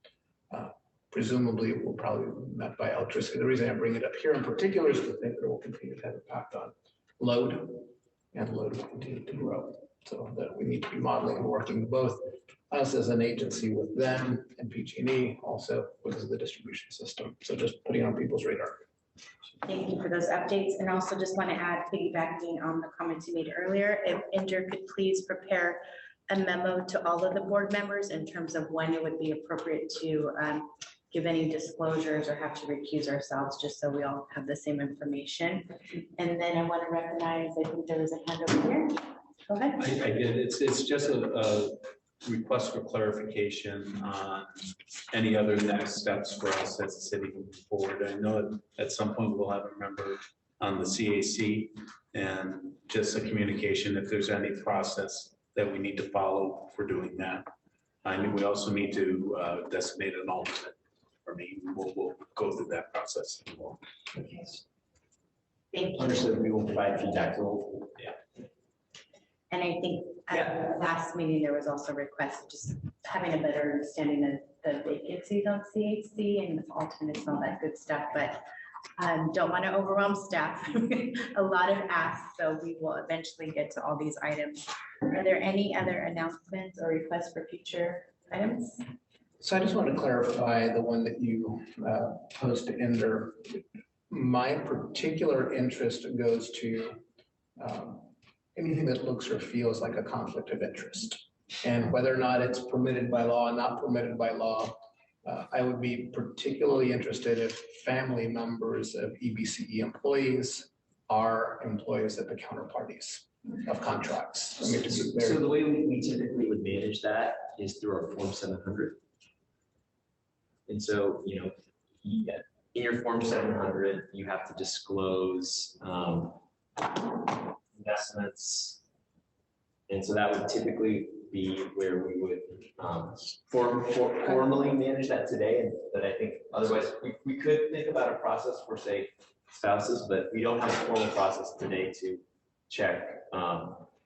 Presumably will probably be met by electricity. The reason I bring it up here in particular is to think that it will continue to have impact on load, and load will continue to grow. So that we need to be modeling and working both us as an agency with them and PG&E, also with the distribution system. So just putting it on people's radar. Thank you for those updates. And also just want to add, piggybacking on the comments you made earlier, if Inder could please prepare a memo to all of the board members in terms of when it would be appropriate to give any disclosures or have to recuse ourselves, just so we all have the same information. And then I want to recognize, I think there was a hand over here. Go ahead. I did. It's just a request for clarification on any other next steps for us as a city moving forward. I know at some point we'll have a member on the CAC, and just a communication if there's any process that we need to follow for doing that. I mean, we also need to designate an alternate for me. We'll go through that process. Thank you. Understood, we will provide feedback. Yeah. And I think at the last meeting, there was also a request of just having a better understanding of the vacancies on CHC and alternates and all that good stuff, but don't want to overwhelm staff. A lot of asks, so we will eventually get to all these items. Are there any other announcements or requests for future items? So I just want to clarify the one that you posed to Inder. My particular interest goes to anything that looks or feels like a conflict of interest, and whether or not it's permitted by law and not permitted by law. I would be particularly interested if family members of EBCE employees are employees at the counterparties of contracts. I mean, to be very... So the way we typically would manage that is through our Form 700. And so, you know, in your Form 700, you have to disclose investments. And so that would typically be where we would formally manage that today, and that I think otherwise we could think about a process for, say, spouses, but we don't have a formal process today to check.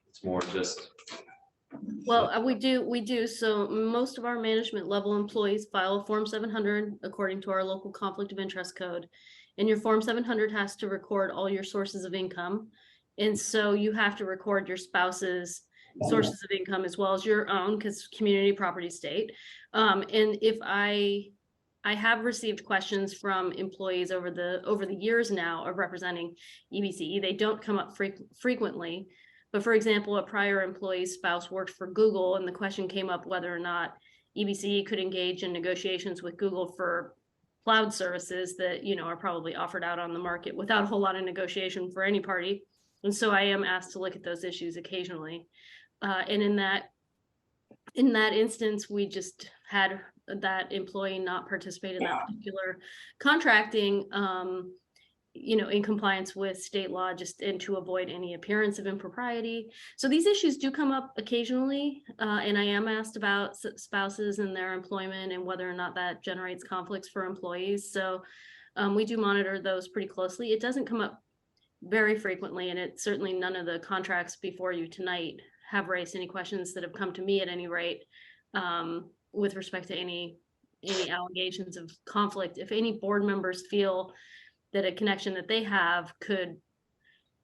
It's more just. Well, we do. So most of our management level employees file a Form 700 according to our local conflict of interest code. And your Form 700 has to record all your sources of income. And so you have to record your spouse's sources of income as well as your own, because community property state. And if I have received questions from employees over the years now of representing EBCE. They don't come up frequently. But for example, a prior employee's spouse worked for Google, and the question came up whether or not EBCE could engage in negotiations with Google for cloud services that, you know, are probably offered out on the market without a whole lot of negotiation for any party. And so I am asked to look at those issues occasionally. And in that instance, we just had that employee not participate in that particular contracting, you know, in compliance with state law, just and to avoid any appearance of impropriety. So these issues do come up occasionally, and I am asked about spouses and their employment and whether or not that generates conflicts for employees. So we do monitor those pretty closely. It doesn't come up very frequently, and it's certainly none of the contracts before you tonight have raised any questions that have come to me at any rate with respect to any allegations of conflict. If any board members feel that a connection that they have could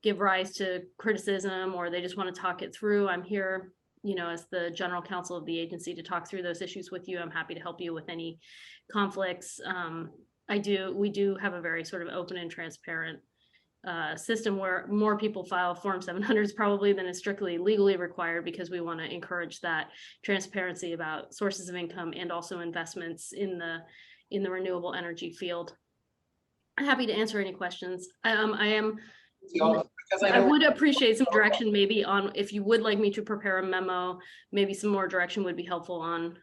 give rise to criticism, or they just want to talk it through, I'm here, you know, as the general counsel of the agency to talk through those issues with you. I'm happy to help you with any conflicts. We do have a very sort of open and transparent system where more people file Form 700s probably than is strictly legally required, because we want to encourage that transparency about sources of income and also investments in the renewable energy field. I'm happy to answer any questions. I would appreciate some direction maybe on, if you would like me to prepare a memo, maybe some more direction would be helpful on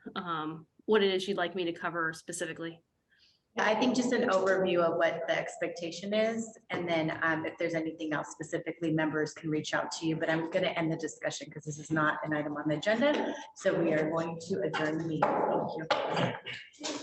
what it is you'd like me to cover specifically. I think just an overview of what the expectation is, and then if there's anything else specifically, members can reach out to you, but I'm going to end the discussion because this is not an item on the agenda. So we are going to adjourn the meeting. Thank you.